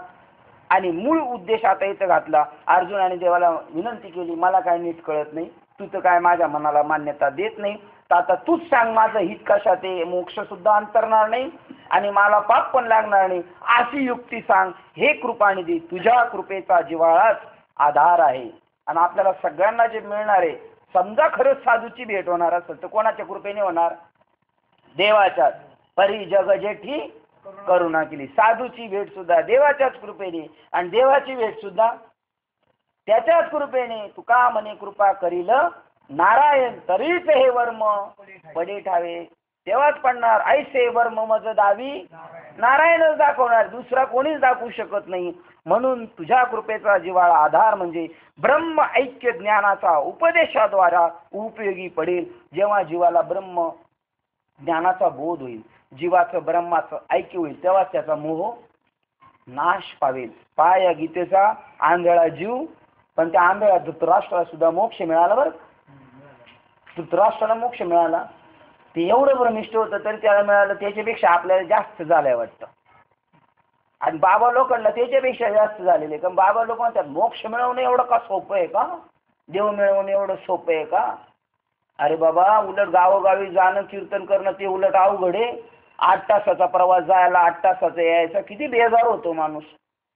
आणि मूळ उद्देश आता इथं घातला. अर्जुनाने देवाला विनंती केली, मला काय नीट कळत नाही, तू तर काय माझ्या मनाला मान्यता देत नाही, तर आता तूच सांग माझं हित कशात आहे, मोक्ष सुद्धा अंतरणार नाही आणि मला पाप पण लागणार नाही, अशी युक्ती सांग, हे कृपानिधी तुझ्या कृपेचा जिव्हाळाच आधार आहे. आणि आपल्याला सगळ्यांना जे मिळणार आहे, समजा खरंच साधूची भेट होणार असेल तर कोणाच्या कृपेने होणार? देवाच्याच. परी जग जेठी करुणा केली. साधूची भेट सुद्धा देवाच्याच कृपेने आणि देवाची भेट सुद्धा त्याच्याच कृपेने. तुका म्हणे कृपा करील नारायण, तरीच हे वर्म पडे ठावे. तेव्हाच पडणार. ऐसे वर्म मज दावी नारायणच दाखवणार, दुसरा कोणीच दाखवू शकत नाही. म्हणून तुझ्या कृपेचा जिव्हाळा आधार म्हणजे ब्रह्म ऐक्य ज्ञानाचा उपदेशाद्वारा उपयोगी पडेल. जेव्हा जीवाला ब्रह्म ज्ञानाचा बोध होईल, जीवाचं ब्रह्माचं ऐक्य होईल, तेव्हाच त्याचा मोह नाश पावेल. पाया गीतेचा आंधळा जीव, पण त्या आंधळ्या धृतराष्ट्राला सुद्धा मोक्ष मिळाला. बरं, धृतराष्ट्राला मोक्ष मिळाला. ते एवढं ब्रह्मिष्ठ होतं तरी त्याला मिळालं, त्याच्यापेक्षा आपल्याला जास्त झालंय वाटतं. आणि बाबा लोकांना त्याच्यापेक्षा जास्त झालेले. कारण बाबा लोक म्हणतात मोक्ष मिळवणं एवढं का सोपं आहे का, देव मिळवणं एवढं सोपं आहे का? अरे बाबा, उलट गावोगावी जाणं, कीर्तन करणं ते उलट अवघड आहे. 8 तासाचा प्रवास जायला, 8 तासाचा यायचा, किती बेजार होतो माणूस.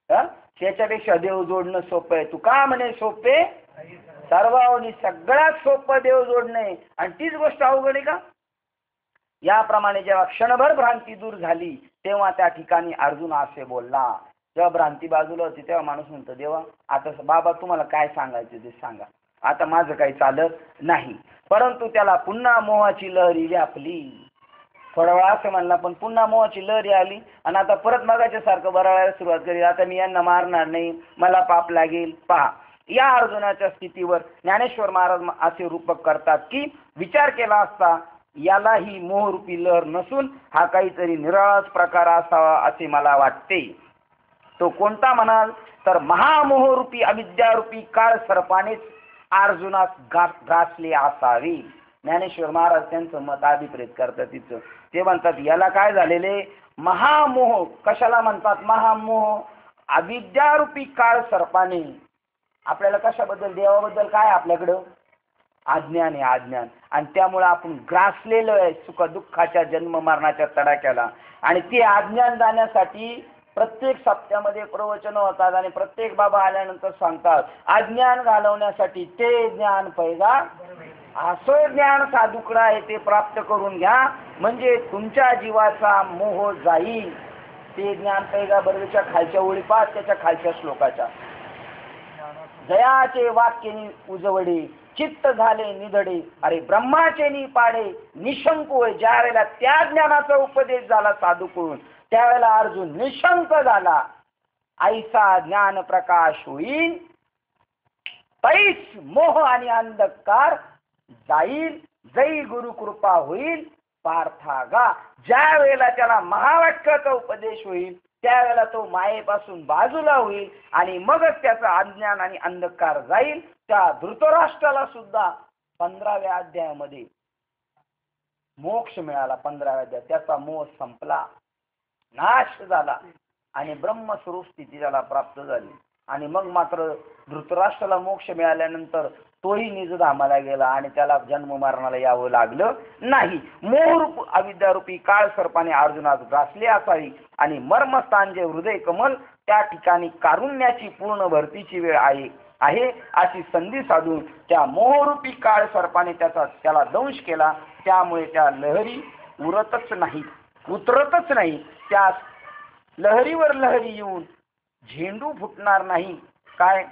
त्याच्यापेक्षा देव जोडणं सोपं आहे. तू का म्हणे सोपे? सर्वांनी सगळ्यात सोपं देव जोडणे, आणि तीच गोष्ट अवघड आहे का? याप्रमाणे जेव्हा क्षणभर भ्रांती दूर झाली तेव्हा त्या ठिकाणी अर्जुन असे बोलला. जेव्हा भ्रांती बाजूला होती तेव्हा माणूस म्हणतो, देवा आता बाबा तुम्हाला काय सांगायचं ते सांगा, आता माझं काही चालत नाही. परंतु त्याला पुन्हा मोहाची लहरी व्यापली. थोडा वेळा असं म्हणला, पण पुन्हा मोहाची लहरी आली आणि आता परत मगाच्या सारखं बरळायला सुरुवात करी. आता मी यांना मारणार नाही, मला पाप लागेल. पहा, या अर्जुनाच्या स्थितीवर ज्ञानेश्वर महाराज असे रूपक करतात की विचार केला असता याला ही मोहरूपी लहर नसून हा काहीतरी निराळाच प्रकार असावा असे मला वाटते. तो कोणता म्हणाल तर महामोहरूपी अविद्यारूपी काळ सर्पानेच अर्जुनास ग्रासले असावे. ज्ञानेश्वर महाराज त्यांचं मत अभिप्रेत करतात. तिचं ते म्हणतात याला काय झालेले, महामोह. कशाला म्हणतात महामोह? अविद्यारूपी काळ सर्पाने. आपल्याला कशाबद्दल, देवाबद्दल काय आपल्याकडं अज्ञान आहे, अज्ञान. आणि त्यामुळे आपण ग्रासलेलो आहे सुख दुःखाच्या जन्म मरणाच्या तडाख्याला. आणि ते अज्ञान जाण्यासाठी प्रत्येक सप्त्यामध्ये प्रवचन होतात आणि प्रत्येक बाबा आल्यानंतर सांगतात अज्ञान घालवण्यासाठी ते ज्ञान पैगा. असं ज्ञान साधुकडं आहे, ते प्राप्त करून घ्या म्हणजे तुमच्या जीवाचा मोह जाईल. ते ज्ञान पैगा बरोबरच्या खालच्या ओळी पाच, त्याच्या खालच्या श्लोकाच्या. जयाचे वाक्यनी उजवडे, चित्त झाले निधडे, अरे ब्रह्माचे नि पाडे निशंक होय. ज्या वेळेला त्या ज्ञानाचा उपदेश झाला साधूकडून त्यावेळेला अर्जुन निशंक झाला. ऐसा ज्ञान प्रकाश होईल तैस मोह आणि अंधकार जाईल, जै गुरु कृपा होईल पार्थागा. ज्या वेळेला त्याला महावाक्याचा उपदेश होईल त्यावेळेला तो मायेपासून बाजूला होईल आणि मगच त्याचा अज्ञान आणि अंधकार जाईल. त्या धृतराष्ट्राला सुद्धा 15व्या अध्यायामध्ये मोक्ष मिळाला. 15व्या अध्यायात त्याचा मोह संपला, नाश झाला आणि ब्रह्मस्वरूप स्थिती त्याला प्राप्त झाली. आणि मग मात्र धृतराष्ट्राला मोक्ष मिळाल्यानंतर तोही निजधामाला गेला आणि त्याला जन्म मरणाला यावं लागलं नाही. मोहरूप अविद्यारूपी काळ सर्पाने अर्जुनास ग्रासले असावी आणि मर्मस्थान जे हृदय कमल त्या ठिकाणी कारुण्याची पूर्ण भरतीची वेळ आहे अशी संधी साधून त्या मोहरूपी काळ सर्पाने त्याला दंश केला. त्यामुळे त्या लहरी उतरतच नाही. त्या लहरीवर लहरी येऊन झेंडू फुटणार नाही काय,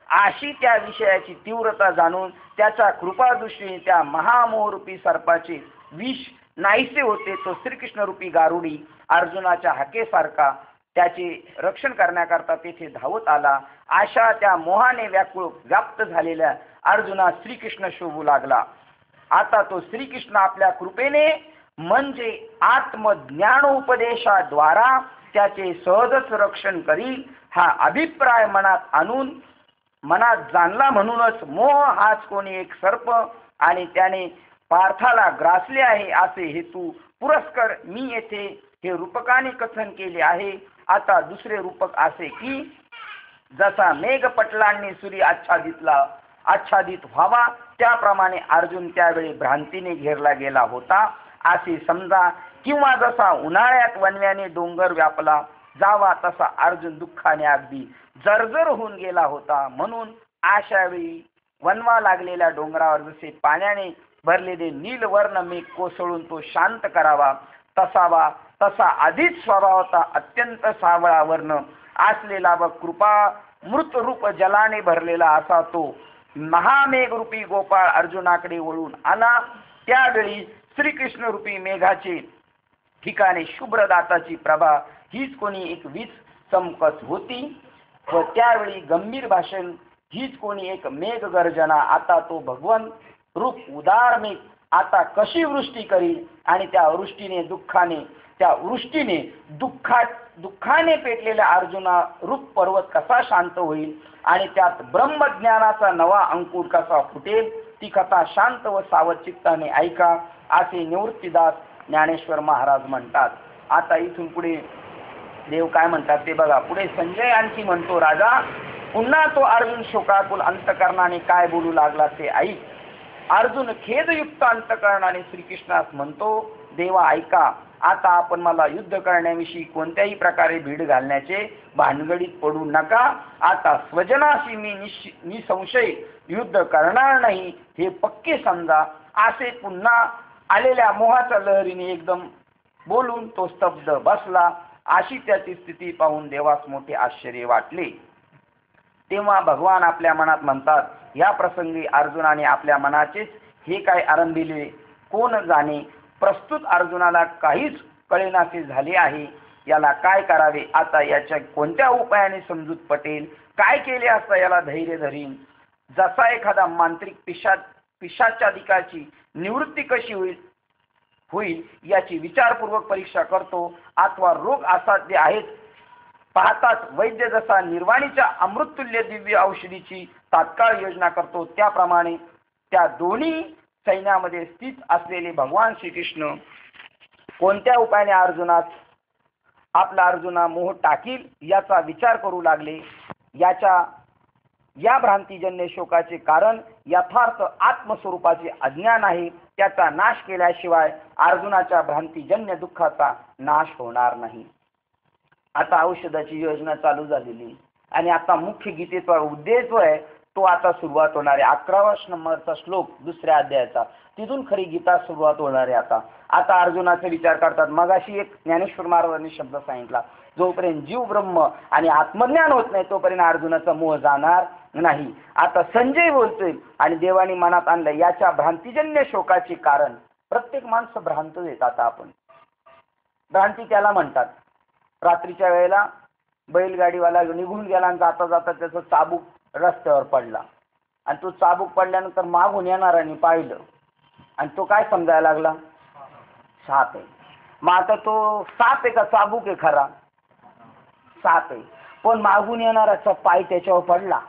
अशी त्या विषयाची तीव्रता जाणून त्याच्या कृपादृष्टीने त्या महामोहरूपी सर्पाचे विष नाहीसे होते. तो श्रीकृष्ण रूपी गारुडी अर्जुनाच्या हाकेसारखा त्याचे रक्षण करण्याकरता तेथे धावत आला. अशा त्या मोहाने व्याप्त झालेल्या अर्जुना श्रीकृष्ण शोभू लागला. आता तो श्रीकृष्ण आपल्या कृपेने म्हणजे आत्मज्ञानोपदेशाद्वारा त्याचे सहजच रक्षण करील हा अभिप्राय मनात आणून मनात जाणला. म्हणूनच मोह हाच कोणी एक सर्प आणि त्याने पार्थाला ग्रासले आहे असे हेतू पुरस्कर मी येथे हे रूपकाने कथन केले आहे. आता दुसरे रूपक असे की जसा मेघ पटलांनी सूर्य आच्छादितला आच्छादित व्हावा, त्याप्रमाणे अर्जुन त्यावेळी भ्रांतीने घेरला गेला होता असे समजा. किंवा जसा उन्हाळ्यात वणव्याने डोंगर व्यापला जावा तसा अर्जुन दुःखाने अगदी जर्जर होऊन गेला होता. म्हणून अशावेळी वणवा लागलेल्या डोंगरावर जसे पाण्याने भरलेले नीलवर्ण मेघ कोसळून तो शांत करावा तसा आधीच स्वभावता अत्यंत सावळा वर्ण असलेला व कृपा मृत रूप जलाने भरलेला असा तो महामेघ रूपी गोपाळ अर्जुनाकडे वळून आला. त्यावेळी श्रीकृष्ण रूपी मेघाचे ठिकाणी शुभ्र दाताची प्रभा हीच कोणी एक वीज चमकत होती व त्यावेळी गंभीर भाषण हीच कोणी एक मेघ गर्जना. आता तो भगवान रूप उदार मेघ आता कशी वृष्टी करील आणि त्या वृष्टीने दुःखाने पेटलेल्या अर्जुना रूप पर्वत कसा शांत होईल आणि त्यात ब्रह्मज्ञानाचा नवा अंकुर कसा फुटेल. ती कथा शांत व सावध चित्ताने ऐका असे निवृत्तीदास ज्ञानेश्वर महाराज म्हणतात. आता इथून पुढे देव काय म्हणतात ते बघा. पुढे संजय आणखी म्हणतो, राजा पुन्हा तो अर्जुन शोकाकुल अंतकरणाने काय बोलू लागला ते ऐक. अर्जुन खेदयुक्त अंतकरणाने श्रीकृष्णास म्हणतो, देवा ऐका, आता आपण मला युद्ध करण्याविषयी कोणत्याही प्रकारे भीड घालण्याचे भानगडीत पडू नका. आता स्वजनाशी मी निसंशय युद्ध करणार नाही हे पक्के समजा. असे पुन्हा आलेल्या मोहाच्या लहरीने एकदम बोलून तो स्तब्ध बसला. अशी त्याची स्थिती पाहून देवास मोठे आश्चर्य वाटले. तेव्हा भगवान आपल्या मनात म्हणतात, या प्रसंगी अर्जुनाने आपल्या मनाचेच हे काय आरंभिले कोण जाणे. प्रस्तुत अर्जुनाला काहीच कळेनासे झाले आहे. याला काय करावे, आता याच्या कोणत्या उपायाने समजूत पटेल, काय केले असता याला धैर्य धरीन. जसा एखादा मांत्रिक पिशाचाधिकाची निवृत्ती कशी होईल याची विचारपूर्वक परीक्षा करतो, अथवा रोग असाध्य आहेत पाहताच वैद्य जसा निर्वाणीच्या अमृततुल्य दिव्य औषधीची तात्काळ योजना करतो, त्याप्रमाणे त्या दोन्ही सैन्यामध्ये स्थित असलेले भगवान श्रीकृष्ण कोणत्या उपायाने अर्जुना मोह टाकील याचा विचार करू लागले. या भ्रांतीजन्य शोकाचे कारण यथार्थ आत्मस्वरूपाचे अज्ञान आहे. त्याचा नाश केल्याशिवाय अर्जुनाच्या भ्रांतीजन्य दुःखाचा नाश होणार नाही. आता औषधाची योजना चालू झालेली आणि आता मुख्य गीतेचा उद्देश जो आहे तो आता सुरुवात होणार आहे. 11वा नंबरचा श्लोक 2ऱ्या अध्यायाचा, तिथून खरी गीता सुरुवात होणार आहे. आता अर्जुनाचे विचार करतात. मगाशी एक ज्ञानेश्वर महाराजांनी शब्द सांगितला, जोपर्यंत जीव ब्रह्म आणि आत्मज्ञान होत नाही तोपर्यंत अर्जुनाचा मोह जाणार नाही. आता संजय बोलतोय आणि देवानी मनात आणलं याच्या भ्रांतीजन्य शोकाचे कारण. प्रत्येक माणसं भ्रांत देतात. आपण भ्रांती त्याला म्हणतात. रात्रीच्या वेळेला बैलगाडीवाला निघून गेला आणि जाता जाता त्याचा चाबूक रस्त्यावर पडला आणि तो चाबूक पडल्यानंतर मागून येणाऱ्यांनी पाहिलं आणि तो काय समजायला लागला, साप आहे. मग आता तो साप आहे का चाबूक आहे? खरा साप आहे. पण मागून येणाऱ्याचा पाय त्याच्यावर पडला.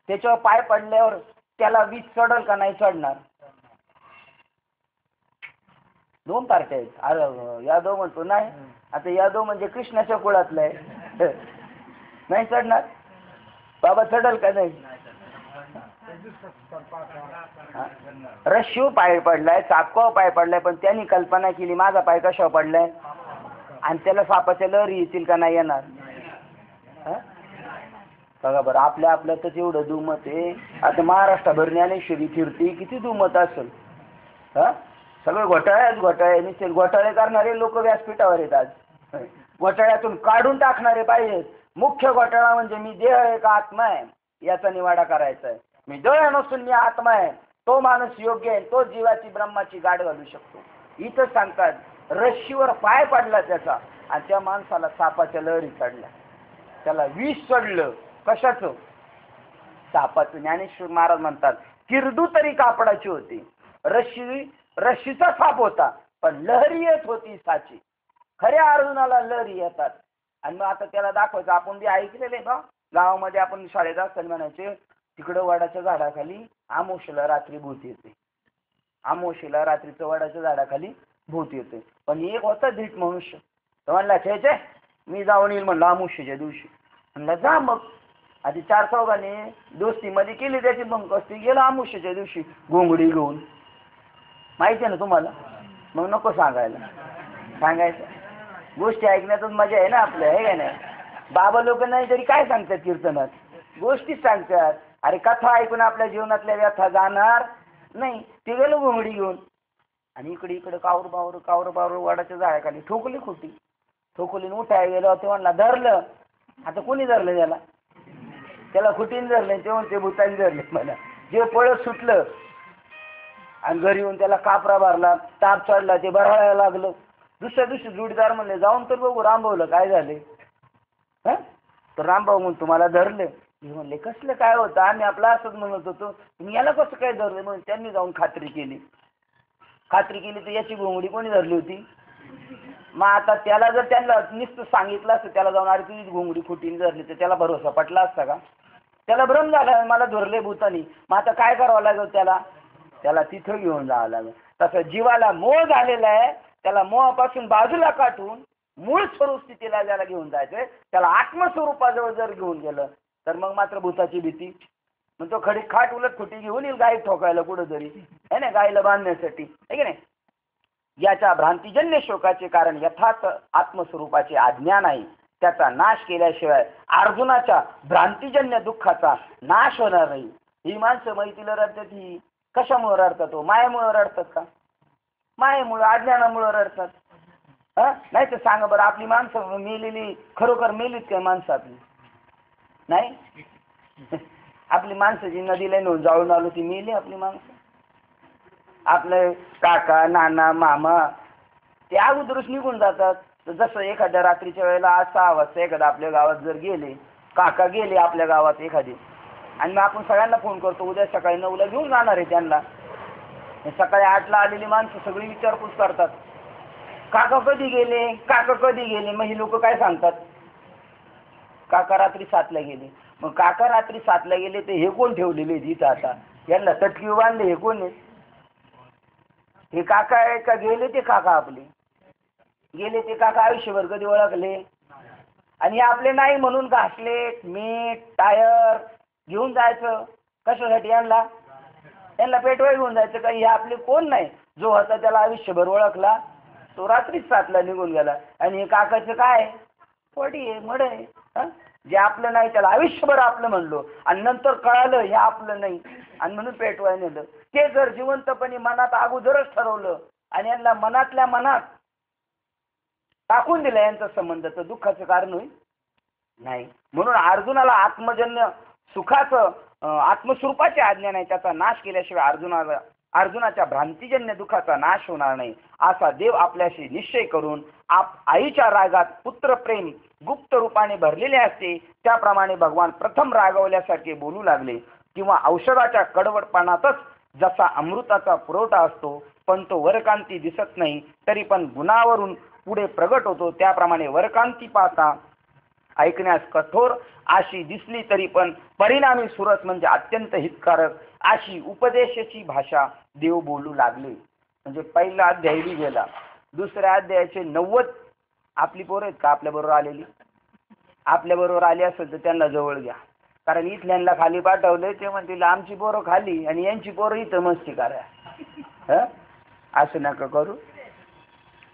त्याच्यावर पाय पडल्यावर त्याला वीज चढल का नाही चढणार? दोन पार्ट्या आहेत. यादव म्हणतो नाही. आता यादव म्हणजे कृष्णाच्या कुळातला आहे. नाही चढणार बाबा, चढल का नाही? रश्यू पाय पडलाय, चापकावर पाय पडलाय, पण त्यांनी कल्पना केली माझा पाय कशावर पडलाय आणि त्याला सापाच्या लहरी येतील का नाही येणार? बघा बरं, आपल्यातच एवढं दुमत आहे. आता महाराष्ट्रभर ज्ञानेश्वरी फिरती, किती दुमत असेल. सगळे घोटाळे निश्चित घोटाळे करणारे लोक व्यासपीठावर येतात. घोटाळ्यातून काढून टाकणारे पाहिजेत. मुख्य घोटाळा म्हणजे मी देह आहे का आत्मा आहे याचा निवाडा करायचा आहे. मी देह नसून मी आत्मा आहे, तो माणूस योग्य आहे, तो जीवाची ब्रह्माची गाठ घालू शकतो. इथं सांगतात रश्शीवर पाय पडला त्याचा आणि त्या माणसाला सापाच्या लहरी चढल्या, त्याला विष चढलं. कशाचं? सापाचं. ज्ञानेश्वर महाराज म्हणतात किरडू तरी कापडाची होती. रश्शीचा साप होता पण लहरी येत होती साची. खऱ्या अर्जुनाला लहरी येतात. आणि मग आता त्याला दाखवायचं. आपण जे ऐकलेले बा गावामध्ये, आपण शाळेत असताना म्हणायचे तिकडं वडाच्या झाडाखाली आमोशीला रात्री भूत येते. आमोशीला रात्रीचं वडाच्या झाडाखाली भूत येते. पण एक होता धीट मनुष्य, तो म्हणला छे मी जाऊन येईल म्हणलं आमुष्याच्या दिवशी. म्हणलं जा मग. आधी 4 चौघांनी दोस्तीमध्ये केली त्याची बंकस्ती, गेला आमुष्याच्या दिवशी घोंगडी घेऊन. माहिती आहे ना तुम्हाला? मग नको सांगायचं. गोष्टी ऐकण्यातच मजा आहे ना आपल्या, आहे का नाही? बाबा लोक नाही तरी काय सांगतात कीर्तनात, गोष्टीच सांगतात. अरे कथा ऐकून आपल्या जीवनातल्या व्यथा जाणार नाही. ते गेलो घोंगडी घेऊन आणि इकडे कावर बावर वडाच्या झाडाखाली ठोकली खुटी. ठोकलीन उठाय गेलो ते म्हणला धरलं. आता कोणी धरलं त्याला खुटीन धरलं, ते म्हणते भूतानी धरले मला. जे पळत सुटलं आणि घरी येऊन त्याला कापरा भरला, ताप चढला, ते भरायला लागलं. दुसऱ्या दिवशी जोडीदार म्हणले जाऊन तर बघू रामभाऊला काय झाले. तर रामभाऊ म्हणून तुम्हाला धरले. मी म्हणले कसलं काय होतं, आम्ही आपलं असंच म्हणत होतो, याला कसं काय धरलं. म्हणून त्यांनी जाऊन खात्री केली तर याची घोंगडी कोणी धरली होती. मग आता त्याला जर त्यांना नुसतं सांगितलं असतं, त्याला जाऊन अरे तुझी घोंगडी खोटीने धरली, तर त्याला भरोसा पटला असता का? त्याला भ्रम झाला मला धरले भूतानी. मग आता काय करावं लागेल त्याला तिथं घेऊन जावं लागेल. तसं जीवाला मोह झालेला आहे, त्याला मोहापासून बाजूला काढून मूळ स्वरूप स्थितीला ज्याला घेऊन जायचंय, त्याला आत्मस्वरूपाजवळ जर घेऊन गेलं तर मग मात्र भूताची भीती. मग तो खाट उलट खोटी घेऊन येईल गाई ठोकायला कुठं तरी, आहे ना, गाईला बांधण्यासाठी, आहे की नाही. याच्या भ्रांतीजन्य शोकाचे कारण यथार्थ आत्मस्वरूपाचे अज्ञान आहे. त्याचा नाश केल्याशिवाय अर्जुनाच्या भ्रांतीजन्य दुःखाचा नाश होणार नाही. ही माणसं माहितीला रडतात, ही कशामुळे रडतात? मायेमुळे रडतात का? मायेमुळे, अज्ञानामुळे रडतात. नाही तर सांगा बरं, आपली माणसं मेलेली खरोखर मेलीत काय माणसं आपली? नाही. आपली माणसं जी नदीला नेऊन जाळून आलो ती मेली आपली माणसं. आपले काका नाना मामा ते अगोदरच निघून जातात. जसं एखाद्या रात्रीच्या वेळेला 6 वाजता एखादा आपल्या गावात जर गेले, काका गेले आपल्या गावात एखादी, आणि मग आपण सगळ्यांना फोन करतो उद्या सकाळी 9ला घेऊन जाणार आहे त्यांना. सकाळी 8ला आलेली माणसं सगळी विचारपूस करतात, काका कधी गेले. मग ही लोक काय सांगतात? काका रात्री 7ला गेले. मग काका रात्री 7ला गेले ते हे कोण ठेवलेले तिथं? आता यांना तटकी बांधले हे कोण आहे? हे काका आहे का गेले ते काका? आपले गेले ते काका आयुष्यभर कधी ओळखले? आणि हे आपले नाही म्हणून घासले मीठ टायर घेऊन जायचं कशासाठी? यांना पेटवाय घेऊन जायचं का? हे आपले कोण नाही. जो होता त्याला आयुष्यभर ओळखला, तो रात्रीच 7ला निघून गेला. आणि हे काकाचं काय? पडी आहे, मड आहे. जे आपलं नाही त्याला आयुष्यभर आपलं म्हणलो आणि नंतर कळालं हे आपलं नाही आणि म्हणून पेटवाय नेलं. ते जर जिवंतपणे मनात अगोदरच ठरवलं आणि यांना मनातल्या मनात टाकून दिलं यांचा संबंध, तर दुःखाचं कारण होईल नाही. म्हणून अर्जुनाला आत्मजन्य सुखाचं आत्मस्वरूपाचे अज्ञान आहे, त्याचा नाश केल्याशिवाय अर्जुनाच्या भ्रांतीजन्य दुःखाचा नाश होणार नाही, असा देव आपल्याशी निश्चय करून आईच्या रागात पुत्रप्रेम गुप्त रूपाने भरलेले असते, त्याप्रमाणे भगवान प्रथम रागवल्यासारखे बोलू लागले. किंवा औषधाच्या कडवटपणातच जसा अमृताचा पुरवठा असतो पण तो वरकांती दिसत नाही तरी पण गुणावरून पुढे प्रगट होतो, त्याप्रमाणे वरकांती पाहता ऐकण्यास कठोर अशी दिसली तरी पण परिणामी सुरस म्हणजे अत्यंत हितकारक अशी उपदेशाची भाषा देव बोलू लागले. म्हणजे पहिला अध्याय गेला, दुसऱ्या अध्यायाचे 90 आपली पोरं आहेत का आपल्याबरोबर आलेली? आपल्याबरोबर आली असेल तर त्यांना जवळ घ्या, कारण इथल्यांना खाली पाठवले ते म्हणतील आमची पोरं खाली आणि यांची पोरं इथं मस्ती करा. असं नका करू.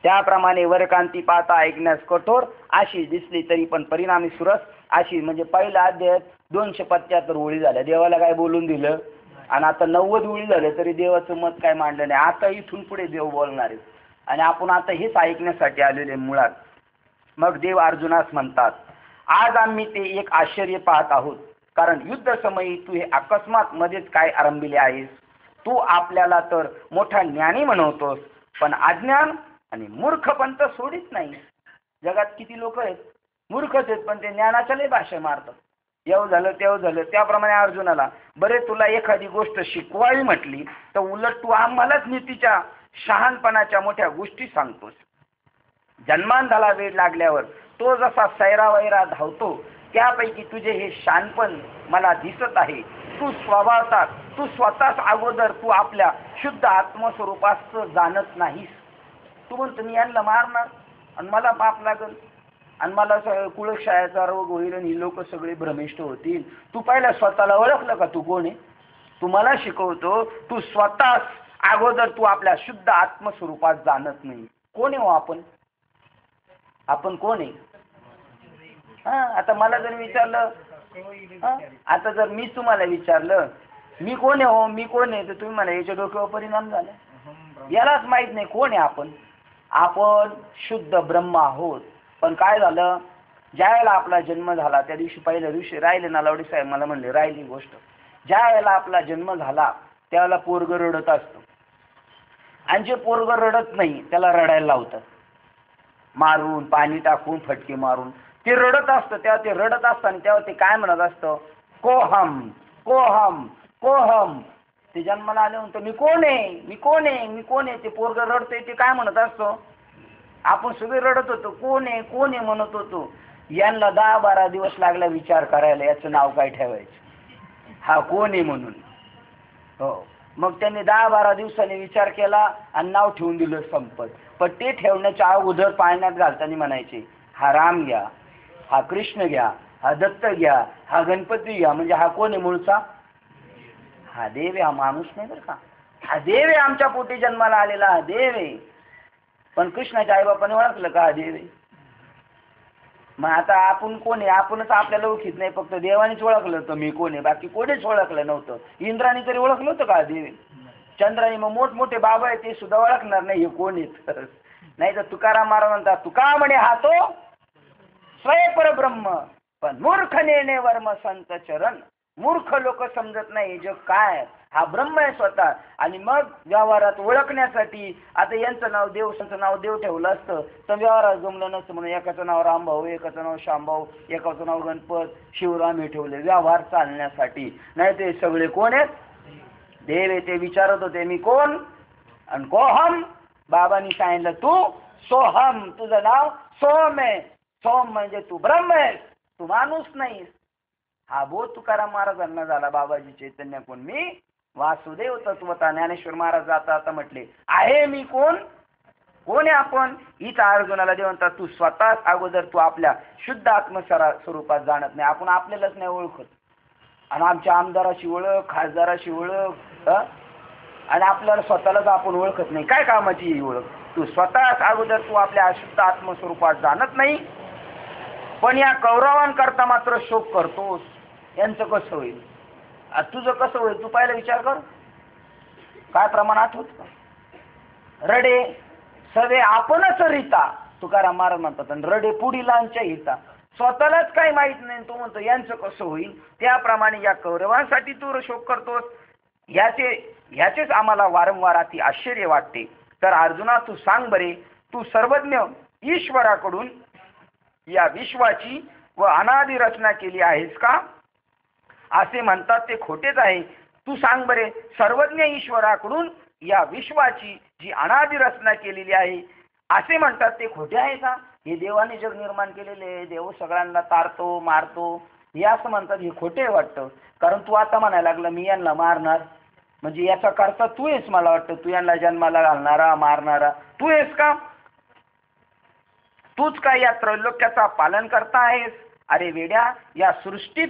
त्याप्रमाणे वरकांती पाहता ऐकण्यास कठोर अशी दिसली तरी पण परिणामी सुरस अशी. म्हणजे पहिल्या अध्यायात 275 ओळी झाल्या, देवाला काय बोलून दिलं, आणि आता 90 ओळी झाले तरी देवाचं मत काय मांडलं नाही. आता इथून पुढे देव बोलणार आहे आणि आपण आता हेच ऐकण्यासाठी आलेले मुळात. मग देव अर्जुनास म्हणतात, आज आम्ही ते एक आश्चर्य पाहत आहोत, कारण युद्ध समयी तू हे अकस्मात मध्येच काय आरंभिले आहेस. तू आपल्याला तर मोठा ज्ञानी म्हणवतोस, पण अज्ञान आणि मूर्खपण तर सोडित नाही. जगात किती लोक आहेत मूर्खच आहेत, पण ते ज्ञानाच्या लय भाषा मारतात. येव झालं तेव झालं. त्याप्रमाणे अर्जुनाला बरे तुला एखादी गोष्ट शिकवावी म्हटली तर उलट तू आम्हालाच नीतीच्या शहाणपणाच्या मोठ्या गोष्टी सांगतोस. जन्मांधाला वेळ लागल्यावर तो जसा सैरावैरा धावतो त्यापैकी तुझे हे शहाणपण मला दिसत आहे. तू स्वतःच अगोदर तू आपल्या शुद्ध आत्मस्वरूपात जाणत नाहीस. तू म्हणतो मी यांना मारणार आणि मला पाप लागल आणि मला कुळक्षयाचा रोग होईल आणि ही लोक सगळे भ्रमिष्ठ होतील. तू पहिला स्वतःला ओळखलं का? तू कोण आहे? तू मला शिकवतो, तू स्वतः अगोदर तू आपल्या शुद्ध आत्मस्वरूपात जाणत नाही. कोण आहे हो आपण? आपण कोण आहे? आता मला जर विचारलं, आता जर मी तुम्हाला विचारलं मी कोण आहे हो, मी कोण आहे, तर तुम्ही मला याच्या डोक्यावर परिणाम झाला. यालाच माहित नाही कोण आहे आपण. आपण शुद्ध ब्रह्म आहोत. पण काय झालं, ज्या वेळेला आपला जन्म झाला त्या दिवशी, पहिल्या दिवशी राहिले नालावडे साहेब मला म्हणले, राहिली गोष्ट, ज्या वेळेला आपला जन्म झाला त्यावेळेला पोरग रडत असतं, आणि जे पोरग रडत नाही त्याला रडायला लावतात, मारून पाणी टाकून फटके मारून. ते रडत असतं, तेव्हा ते रडत असताना तेव्हा ते काय म्हणत असतं, कोहम कोहम कोहम. ते जन्माला आले म्हणतो मी कोण आहे, मी कोण आहे, मी कोण आहे. ते पोरग रडतंय, ते काय म्हणत असतो, आपण सगळे रडत होतो, कोण आहे कोण आहे म्हणत होतो. यांना 10-12 दिवस लागला विचार करायला याचं नाव काय ठेवायचं, हा कोण आहे म्हणून. हो, मग त्यांनी 10-12 दिवसांनी विचार केला आणि नाव ठेवून दिलं संपत. पण ते ठेवण्याच्या अगोदर पाळण्यात घालताना म्हणायचे, हा राम घ्या, हा कृष्ण घ्या, हा दत्त घ्या, हा गणपती घ्या. म्हणजे हा कोण आहे मूळचा? हा देव आहे, हा माणूस नाही बरं का. हा देव आहे, आमच्या पोटी जन्माला आलेला हा देव आहे. पण कृष्णाच्या आईबापाने ओळखलं का हा देव आहे? मग आता आपण कोण आहे? आपणच आपल्याला ओळखीत नाही, फक्त देवानेच ओळखलं होतं मी कोण आहे, बाकी कोणीच ओळखलं नव्हतं. इंद्राने तरी ओळखलं होतं का देव? चंद्राने, मग मोठमोठे बाबा आहे ते सुद्धा ओळखणार नाही हे कोण आहेत. नाही तर तुकाराम महाराज म्हणतात, तुका म्हणे हा तो स्वयं परब्रह्म, पण मूर्ख नेणे वर्म संत चरण. मूर्ख लोक समजत नाही जग काय, हा ब्रह्म आहे स्वतः. आणि मग व्यवहारात ओळखण्यासाठी आता यांचं नाव देव, त्यांचं नाव देव ठेवलं असतं तर व्यवहारात जमलं नसतं. म्हणून एकाचं नाव रामभाऊ, एकाचं नाव श्यामभाऊ, एकाचं नाव गणपत, शिवराम हे ठेवले व्यवहार चालण्यासाठी. नाही ते सगळे कोण आहेत? देव आहे. ते विचारत होते मी कोण आणि कोहम. बाबांनी सांगितलं तू सोहम, तुझं नाव सोम आहे. सोम म्हणजे तू ब्रह्म आहेस, तू माणूस नाहीस. हा बोध तुकाराम महाराजांना झाला. बाबाजी चैतन्य कोण? मी वासुदेव तत्वता. ज्ञानेश्वर महाराज जाता आता म्हटले, आहे मी कोण? कोण आहे आपण? इथं अर्जुनाला देव म्हणतात, तू स्वतः अगोदर तू आपल्या शुद्ध स्वरूपात जाणत नाही. आपण आपल्यालाच नाही ओळखत. आणि आमच्या आमदाराची ओळख, खासदाराची ओळख, आणि आपल्याला स्वतःलाच आपण ओळखत नाही. काय कामाची ही ओळख? तू स्वतः अगोदर तू आपल्या अशुद्ध आत्मस्वरूपात जाणत नाही. पण या कौरवांकरता मात्र शोक करतोस. यांचं कसं होईल? तुझं कसं होईल? तू पहिला विचार कर. काय प्रमाण आठवत का? रडे सवे आपणच रीता, तुकाराम महाराज म्हणतात, आणि रडे पुढीलांच्या हिता. स्वतःलाच काही माहित नाही, तो म्हणतो यांचं कसं होईल. त्याप्रमाणे या कौरवांसाठी तू शोक करतोस. याचेच आम्हाला वारंवार अति आश्चर्य वाटते. तर अर्जुना तू सांग बरे, तू सर्वज्ञ ईश्वराकडून या विश्वाची व अनादि रचना केली आहेस का? असे म्हणतात ते खोटेच आहे. तू सांग बरे, सर्वज्ञ ईश्वराकडून या विश्वाची जी अनादि रचना केलेली आहे असे म्हणतात ते खोटे आहे का? हे देवाने जग निर्माण केलेले, देव सगळ्यांना तारतो मारतो, हे असं म्हणतात, हे खोटे वाटतं. कारण तू आता म्हणायला लागला मी यांना मारणार, म्हणजे याचा करता तू आहेस. मला वाटतं तू यांना जन्माला घालणारा, मारणारा तू आहेस का? तूच काय या त्रैलोक्याचा पालन करता आहेस? अरे वेड्या, या सृष्टीत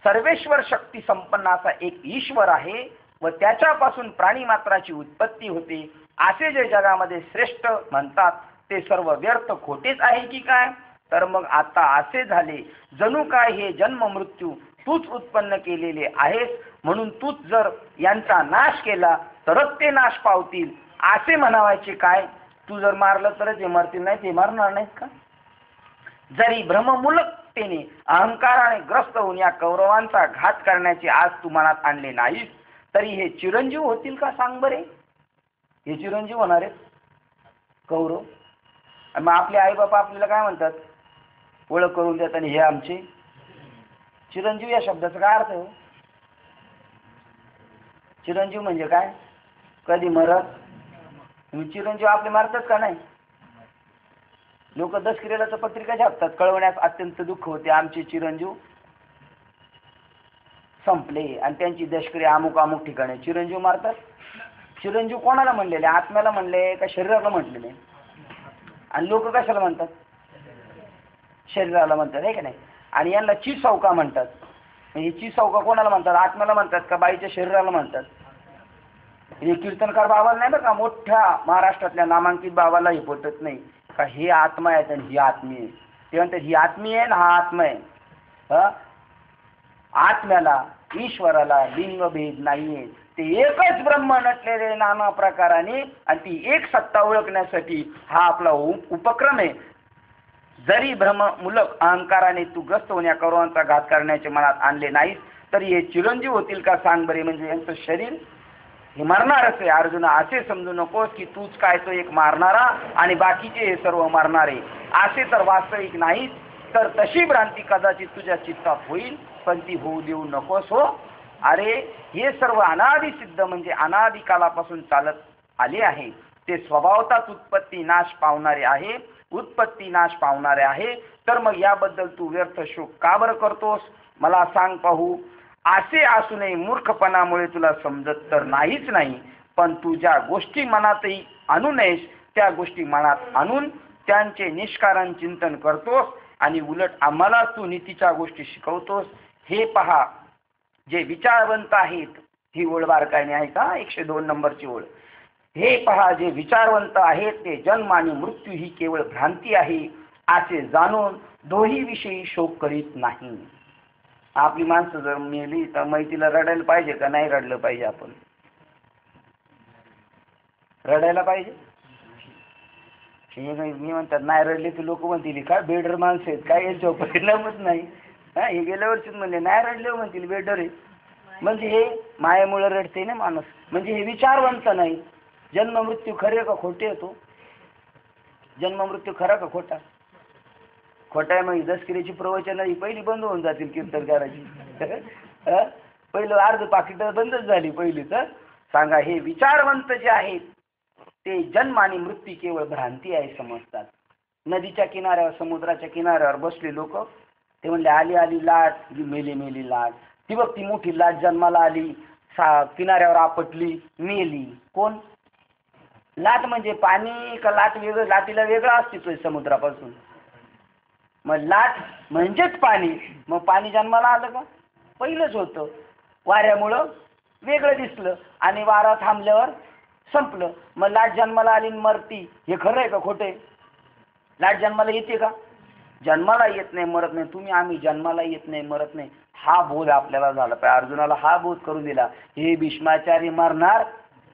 सर्वेश्वर शक्ती संपन्न असा एक ईश्वर आहे व त्याच्यापासून प्राणी मात्राची उत्पत्ती होते. असे जे जगामध्ये श्रेष्ठ म्हणतात ते सर्व व्यर्थ खोटेच आहे की काय? तर मग आता असे झाले जणू काय हे जन्म मृत्यू तूच उत्पन्न केलेले आहेस, म्हणून तूच जर यांचा नाश केला तरच ते नाश पावतील असे म्हणावायचे काय? तू जर मारलं तरच हे मरतील, नाही ते मरणार नाहीत का? जरी भ्रममूलकतेने अहंकाराने ग्रस्त होऊन या कौरवांचा घात करण्याचे आज तू मनात आणले नाहीस, तरी हे चिरंजीव होतील का? सांग बरे. हे चिरंजीव होणार आहेत कौरव. मग आपले आई बाबा आपल्याला काय म्हणतात? ओळख करून देतात, आणि हे आमचे चिरंजीव. या शब्दाचा काय अर्थ आहे? चिरंजीव म्हणजे काय? कधी मरत? चिरंजीव आपले मारतात का नाही? लोक दशक्रियेला तर पत्रिका छापतात, कळवण्यास अत्यंत दुःख होते, आमचे चिरंजीव संपले आणि त्यांची दशक्रिया अमुक अमुक ठिकाणी. चिरंजीव मारतात. चिरंजीव कोणाला म्हणलेले? आत्म्याला म्हणले का शरीराला म्हटलेले? आणि लोक कशाला म्हणतात? शरीराला म्हणतात आहे का नाही. आणि यांना चिसौका म्हणतात. म्हणजे चिसौका कोणाला म्हणतात? आत्म्याला म्हणतात का बाईच्या शरीराला म्हणतात? हे कीर्तनकार बाबाला नाही बरं का, मोठ्या महाराष्ट्रातल्या नामांकित बाबाला हे पटत नाही का हे आत्मा आहे आणि ही आत्मी आहे. ते म्हणतात ही आत्मी आहे ना हा आत्मा आहे. आत्म्याला ईश्वराला लिंगभेद नाहीये. ते एकच ब्रह्म नटलेले नाना प्रकाराने आणि ती एक सत्ता ओळखण्यासाठी हा आपला उपक्रम आहे. जरी भ्रममूलक अहंकाराने तू ग्रस्त होण्या करोनाचा घात करण्याचे मनात आणले नाहीस तरी हे चिरंजीव होतील का सांग बरे. म्हणजे यांचं शरीर हे मरणारच आहे. अर्जुना असे समजू नकोस की तूच काय तो एक मारणारा आणि बाकीचे हे सर्व मरणारे, असे तर वास्तविक नाहीत. तर तशी भ्रांती कदाचित तुझ्या चित्तात होईल पण ती होऊ देऊ नकोस हो. अरे हे सर्व अनादि सिद्ध म्हणजे अनादि कालापासून चालत आले आहे. ते स्वभावताच उत्पत्ती नाश पावणारे आहे, उत्पत्ती नाश पावणारे आहे. तर मग याबद्दल तू व्यर्थ शोक का बरं करतोस मला सांग पाहू. असे असूनही मूर्खपणामुळे तुला समजत तर नाहीच नाही. पण तू ज्या गोष्टी मनातही आणू नयेस त्या गोष्टी मनात आणून त्यांचे निष्कारण चिंतन करतोस आणि उलट आम्हाला तू नीतीच्या गोष्टी शिकवतोस. हे पहा जे विचारवंत आहेत, ही ओळ बारकाईने आहे का 102 नंबरची ओळ. हे पहा जे विचारवंत आहेत ते जन्म आणि मृत्यू ही केवळ भ्रांती आहे असे जाणून दोही विषयी शोक करीत नाही. आपली माणसं जर मेली तर मैतीला रडायला पाहिजे का नाही रडलं पाहिजे? आपण रडायला पाहिजे. मी म्हणतात नाही रडले तर लोक म्हणतील काय बेडर माणसं आहेत काय, यांच्यावर परिणामच नाही. हे गेल्या वर्षीच म्हणले नाही रडले म्हणतील बेडर आहे. म्हणजे हे मायामुळे रडते ना माणूस. म्हणजे हे विचारवंत नाही. जन्म मृत्यू खरे का खोटे येतो? जन्म मृत्यू खरा का खोटा? खोटा आहे. मग दसकिरीची प्रवचन ही पहिली बंद होऊन जातील कीर्तनकाराची. पहिलं अर्ध पाकिट बंदच झाली पहिली. तर सांगा हे विचारवंत जे आहेत ते जन्म आणि मृत्यू केवळ भ्रांती आहे समजतात. नदीच्या किनाऱ्यावर समुद्राच्या किनाऱ्यावर बसले लोक ते म्हणले आली आली लाट मेली मेली लाट. ती बघ ती मोठी लाट जन्माला आली किनाऱ्यावर आपटली मेली. कोण? लाट म्हणजे पाणी का लाट वेगळं? लाटीला वेगळा अस्तित्व समुद्रापासून. मग लाट म्हणजेच पाणी. मग पाणी जन्माला आलं का? पहिलंच होतं. वाऱ्यामुळं वेगळं दिसलं आणि वारा थांबल्यावर संपलं. मग लाट जन्माला आली मरती हे खरं आहे का खोटं आहे? लाट जन्माला येते का? जन्माला येत नाही मरत नाही. तुम्ही आम्ही जन्माला येत नाही मरत नाही हा बोध आपल्याला झाला पाहिजे. अर्जुनाला हा बोध करून दिला. हे भीष्माचार्य मरणार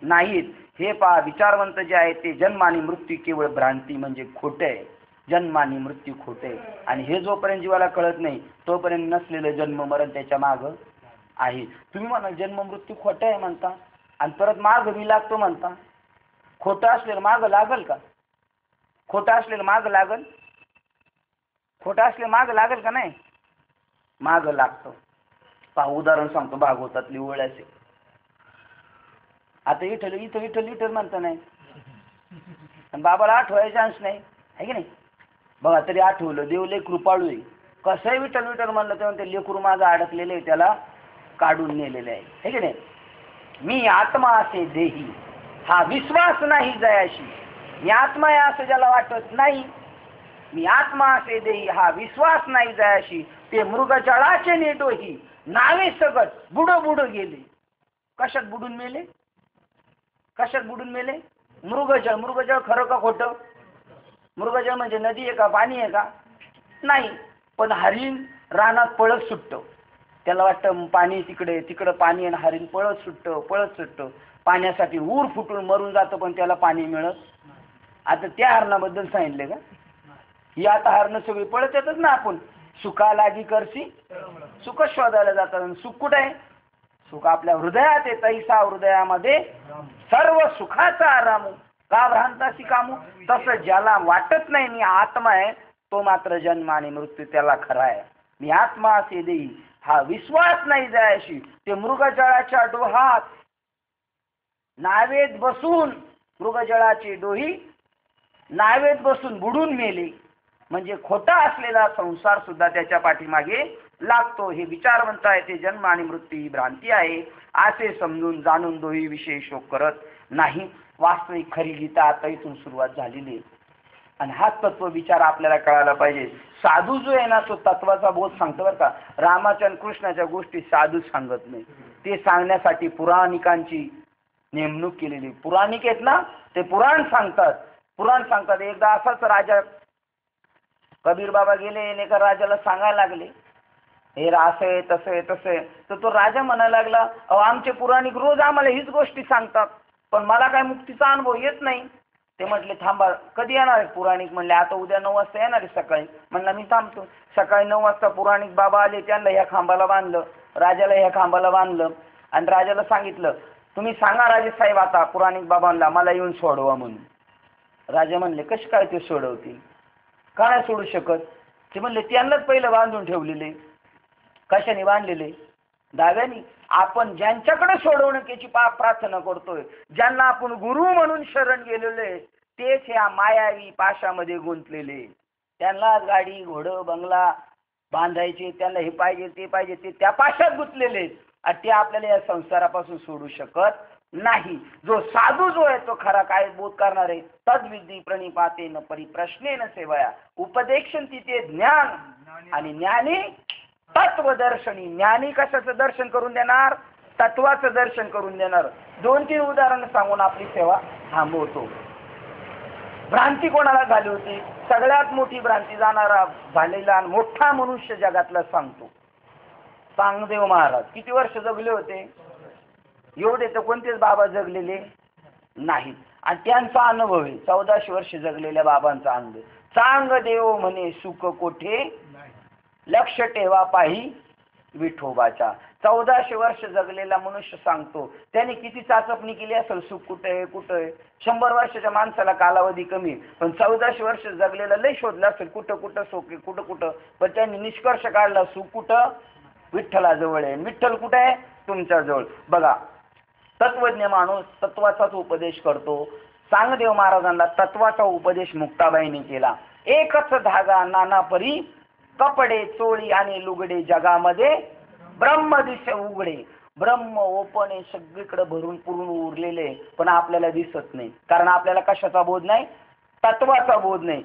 नाहीत. हे पहा विचारवंत जे आहे ते जन्म आणि मृत्यू केवळ भ्रांती म्हणजे खोटे आहे. जन्म आणि मृत्यू खोटे. आणि हे जोपर्यंत जीवाला कळत नाही तोपर्यंत नसलेलं जन्म मरण त्याच्या मागं आहे. तुम्ही म्हणा जन्म मृत्यू खोटं आहे म्हणता आणि परत माग मी लागतो म्हणता. खोटं असलेलं मागं लागल का? खोटं असलेलं मागं लागल? खोटं असलेलं मागं लागल का नाही? मागं लागतं. पहा उदाहरण सांगतो भागवतातली ओळ असे. आता इथं विठ्ठल म्हणता नाही आणि बाबाला आठवायचा चान्स नाही आहे की नाही. बघा तरी आठवलं देव लय कृपाळू आहे. कसंही विठ्ठल म्हणलं तेव्हा ते लेकरू माझं अडकलेलं आहे त्याला काढून नेलेलं आहे की नाही. मी आत्मा असे देही हा विश्वास नाही जयाशी. मी आत्मा आहे असं ज्याला वाटत नाही. मी आत्मा असे देही हा विश्वास नाही जयाशी. ते मृगजळाचे नेडोही नावे सगट बुडो बुडो गेले. कशात बुडून मेले? कशात बुडून मेले? मृगजळ. मृगजळ खरं का खोटं? मृगजळ म्हणजे नदी आहे का पाणी आहे का? नाही. पण हरिण रानात पळत सुटतं. त्याला वाटतं पाणी तिकडे तिकडं पाणी आणि हरिण पळत सुटतं पाण्यासाठी ऊर फुटून मरून जातं पण त्याला पाणी मिळत. आता त्या हरणाबद्दल सांगितले का? ही आता हरणं सगळी पळत येतच ना. आपण सुखा लागी करसी सुख शोधायला जातात. सुख कुठे आहे? सुख आपल्या हृदयात आहे. तैसा हृदयामध्ये सर्व सुखाचा आराम का भ्रांतासी कामू. तसं ज्याला वाटत नाही मी आत्मा आहे तो मात्र जन्म आणि मृत्यू त्याला खरा आहे. मी आत्मा असे देई हा विश्वास नाही जायशी. ते मृगजळाच्या डोहात नावेत बसून मृगजळाची डोही नावेत बसून बुडून मेले. म्हणजे खोटा असलेला संसार सुद्धा त्याच्या पाठीमागे लागतो. हे विचारवंत आहे ते जन्म आणि मृत्यू ही भ्रांती आहे असे समजून जाणून दोही विषयी शोक करत नाही. वास्तविक खरी गीता आता इथून सुरुवात झालेली आहे. आणि हा तत्व विचार आपल्याला कळायला पाहिजे. साधू जो आहे ना तो तत्वाचा बोध सांगतो बरं का. रामाच्या आणि कृष्णाच्या गोष्टी साधू सांगत नाही. ते सांगण्यासाठी पुराणिकांची नेमणूक केलेली. पुराणिक आहेत ना ते पुराण सांगतात. एकदा असाच राजा कबीर बाबा गेले आणि एका राजाला सांगायला लागले, हे असं आहे तसं आहे तसं आहे. तर तो राजा म्हणायला लागला, अहो आमचे पुराणिक रोज आम्हाला हीच गोष्टी सांगतात, पण मला काय मुक्तीचा अनुभव येत नाही. ते म्हटले थांबा, कधी येणार आहे पुराणिक? म्हणले आता उद्या 9 वाजता येणार आहे सकाळी. म्हणला मी थांबतो. सकाळी 9 वाजता पुराणिक बाबा आले. त्यांना ह्या खांबाला बांधलं, राजाला ह्या खांबाला बांधलं आणि राजाला सांगितलं, तुम्ही सांगा राजे साहेब आता पुराणिक बाबांना मला येऊन सोडवा म्हणून. राजा म्हणले कसे काय ते सोडवतील, का नाही सोडू शकत? ते म्हणले त्यांनाच पहिलं बांधून ठेवलेले. कशाने बांधलेले? धाव्यानी. आपण ज्यांच्याकडे सोडवणुकीची प्रार्थना करतोय, ज्यांना आपण गुरु म्हणून शरण गेलेले, तेच ह्या मायावी पाशामध्ये गुंतलेले. त्यांना गाडी घोडं बंगला बांधायचे, त्यांना हे पाहिजे ते पाहिजे, ते त्या पाशात गुंतलेले आणि ते आपल्याला या संसारापासून सोडू शकत नाही. जो साधू जो आहे तो खरा काय बोध करणार आहे? तद्विधी प्रणिपातेन परिप्रश्नेन सेवया उपदेक्षन्ति ते ज्ञान. आणि ज्ञानी तत्वदर्शनी. ज्ञानी कशाचं दर्शन करून देणार? तत्वाचं दर्शन करून देणार. 2-3 उदाहरणं सांगून आपली सेवा थांबवतो. भ्रांती कोणाला झाली होती? सगळ्यात मोठी भ्रांती झालेला आणि मोठा मनुष्य जगातला सांगतो, चांगदेव महाराज. किती वर्ष जगले होते? एवढे तर कोणतेच बाबा जगलेले नाहीत. आणि त्यांचा अनुभव आहे 1400 वर्ष जगलेल्या बाबांचा अनुभव. चांगदेव म्हणे सुख कोठे, लक्ष ठेवा पाही विठोबाच्या. 1400 वर्ष जगलेला मनुष्य सांगतो, त्याने किती चाचपणी केली असेल, सुख कुठे आहे कुठं आहे. 100 वर्षाच्या माणसाला कालावधी कमी, पण 1400 वर्ष जगलेला लय शोधलं असेल कुठं कुठं सुख आहे, कुठं कुठं. पण त्यांनी निष्कर्ष काढला, सुख कुठं? विठ्ठलाजवळ आहे. विठ्ठल कुठे आहे? तुमच्या जवळ. बघा, तत्वज्ञ माणूस तत्वाचाच उपदेश करतो. चांगदेव महाराजांना तत्वाचा उपदेश मुक्ताबाईंनी केला. एकच धागा नाना परी, कपडे चोळी आणि लुगडे जगामध्ये ब्रह्म दिसे उघडे. ब्रह्म ओपन आहे, सगळीकडे भरून पुरून उरलेले, पण आपल्याला दिसत नाही. कारण आपल्याला कशाचा बोध नाही? तत्वाचा बोध नाही.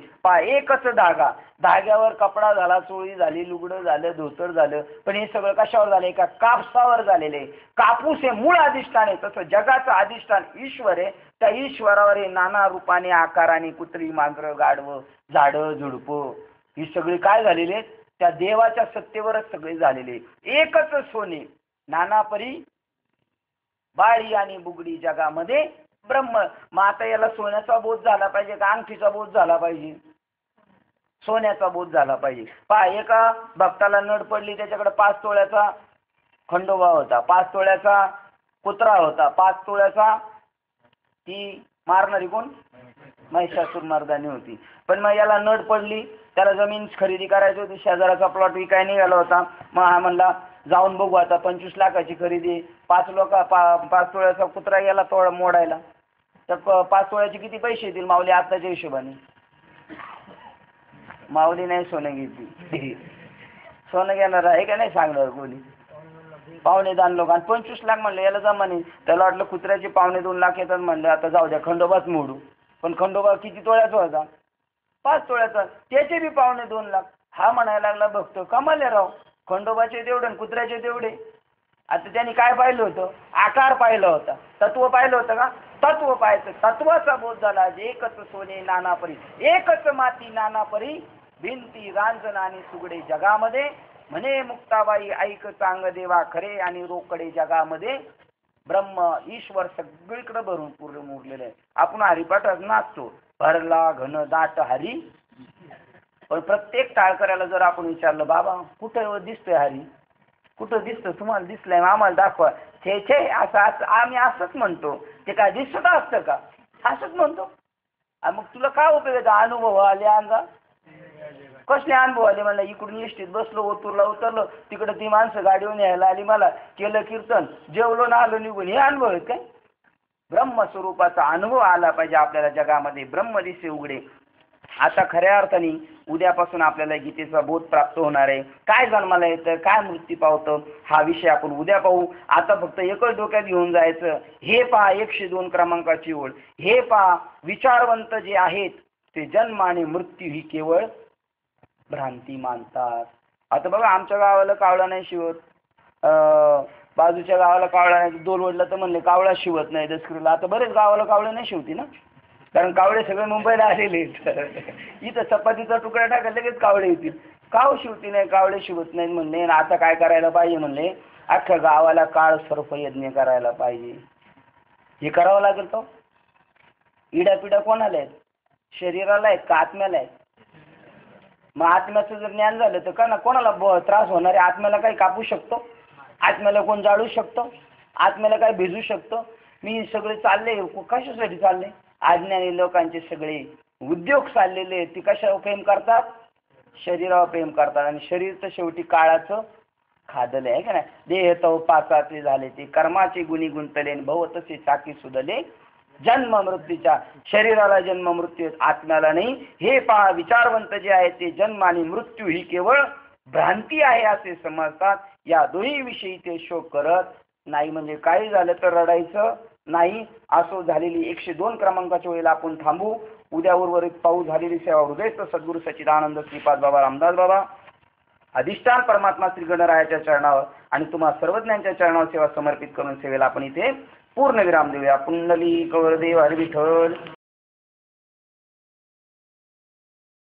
एकच धागा, धाग्यावर कपडा झाला, चोळी झाली, लुगडं झालं, धोतर झालं, पण हे सगळं कशावर झालंय? का कापसावर झालेले. कापूस हे मूळ अधिष्ठान आहे, तसं जगाचं अधिष्ठान ईश्वर आहे. त्या ईश्वरावर हे नाना रूपाने आकाराने कुत्री मांजरं गाढवं झाडं झुडपं ही सगळी काय झालेली आहेत? त्या देवाच्या सत्तेवरच सगळे झालेले. एकच सोने नाना परी बाळी आणि बुगडी जगामध्ये ब्रह्म. मग आता याला सोन्याचा बोध झाला पाहिजे का अंगठीचा बोध झाला पाहिजे? सोन्याचा बोध झाला पाहिजे. एका भक्ताला नड पडली, त्याच्याकडे 5 तोळ्याचा खंडोबा होता, 5 तोळ्याचा कुत्रा होता, 5 तोळ्याचा ती मारणारी कोण? महिषासूर मर्दानी होती. पण मग याला नड पडली, त्याला जमीन खरेदी करायची होती, शेजाराचा प्लॉट विकाय निघाला होता. मग हा म्हणला जाऊन बघू आता, 25 लाखाची खरेदी, 5 तोळ्याचा कुत्रा गेला तोडा मोडायला, तर 5 तोळ्याचे किती पैसे येतील माऊली आत्ताच्या हिशोबाने? माऊली नाही सोनं घेतली. सोनं घेणार आहे का नाही सांगणार कोणी? 2.25 लाख. आणि 25 लाख म्हणलं याला जमाने. त्याला वाटलं कुत्र्याचे 2.25 लाख येतात, म्हणलं आता जाऊ द्या खंडोबाच मोडू. पण खंडोबा किती तोळ्याचा होता? 5 तोळ्याचा. त्याचे बी 2.25 लाख. हा म्हणायला लागला बघतो कमाले राव, खंडोबाचे तेवढे आणि कुत्र्याचे तेवढे. आता त्यांनी काय पाहिलं होतं? आकार पाहिला होता, तत्व पाहिलं होतं का? तत्व पाहायचं. तत्वाचा बोध झाला. एकच सोने नाना परी, एकच माती नाना परी, भिंती रांजण आणि सुगडे जगामध्ये. म्हणे मुक्ताबाई ऐक चांग देवा खरे, आणि रोकडे जगामध्ये ब्रह्म ईश्वर सगळीकडे भरून पूर्ण मुरलेलं आहे. आपण हरिपाठात नाचतो, भरला घन दाट हरी. पण प्रत्येक टाळकऱ्याला जर आपण विचारलं, बाबा कुठं दिसतोय हरी, कुठं दिसतं? तुम्हाला दिसलंय आम्हाला दाखवा. छे असं आम्ही असंच म्हणतो. ते काय दिसत असतं का? असंच म्हणतो. मग तुला काय उपयोग? अनुभव आले अंगा. कसले अनुभव आले? म्हणलं इकडून एसटीत बसलो, ओतूरला उतरलो, तिकडे ती माणसं गाडीवर यायला आली, मला केलं कीर्तन, जेवलो ना आलो निघून. हे अनुभव आहेत काय? ब्रह्मस्वरूपाचा अनुभव आला पाहिजे आपल्याला जगामध्ये. ब्रह्म दिसे उघडे. आता खऱ्या अर्थाने उद्यापासून आपल्याला गीतेचा बोध प्राप्त होणार आहे. काय जन्माला येतं, काय मृत्यू पावतं, हा विषय आपण उद्या पाहू. आता फक्त एकच डोक्यात घेऊन जायचं, हे पहा 102 क्रमांकाची ओळ. हे पहा विचारवंत जे आहेत ते जन्म आणि मृत्यू ही केवळ भ्रांती मानतात. आता बघा आमच्या गावाला कावळा नाही शिवत, बाजूच्या गावाला कावळा नाही, दोलवडला तर म्हणले कावळा शिवत नाही दसरीला. आता बरेच गावाला कावळे नाही शिवती ना, कारण कावळे सगळे मुंबईला आलेले आहेत. इथं चपातीचा तुकडा टाका लगेच कावळे येतील. काव शिवती नाही, कावळे शिवत नाहीत म्हणले. आता काय करायला पाहिजे म्हणले, अख्ख्या गावाला काळ सर्प यज्ञ करायला पाहिजे. हे करावं लागेल. तो इडापिडा कोणाला आहेत, शरीराला आहेत का आत्म्याला आहेत? मग आत्म्याचं जर ज्ञान झालं तर का ना कोणाला त्रास होणारे आत्म्याला काही कापू शकतो? आत्म्याला कोण जाळू शकतो? आत्म्याला काय भिजू शकतो? मी सगळे चालले कशासाठी चालले? अज्ञानी लोकांचे सगळे उद्योग चाललेले ती कशावर प्रेम करतात? शरीरावर प्रेम करतात. आणि शरीर तर शेवटी काळाचं खादले आहे का नाही. देह तो पाचाचे झाले ते कर्माचे गुणी गुंतले भव तसे चाकी सुदले जन्म मृत्यूच्या. शरीराला जन्म मृत्यू आत्म्याला नाही. हे पहा विचारवंत जे आहे ते जन्म आणि मृत्यू ही केवळ भ्रांती आहे असे समजतात. या दोन्ही विषयी ते शोक करत नाही. म्हणजे काही झालं तर रडायचं नाही. असो झालेली 102 क्रमांकाच्या वेळेला आपण थांबू. उद्या उर्वरित पाऊस झालेली सेवा हृदयस्थ सद्गुरू सच्चिदानंद श्रीपाद बाबा रामदास बाबा अधिष्ठान परमात्मा श्री गणरायाच्या चरणावर आणि तुम्हा सर्वज्ञांच्या चरणावर सेवा समर्पित करून सेवेला आपण इथे पूर्ण विराम देऊया. पुंडलिक वरदेव हरी विठ्ठल.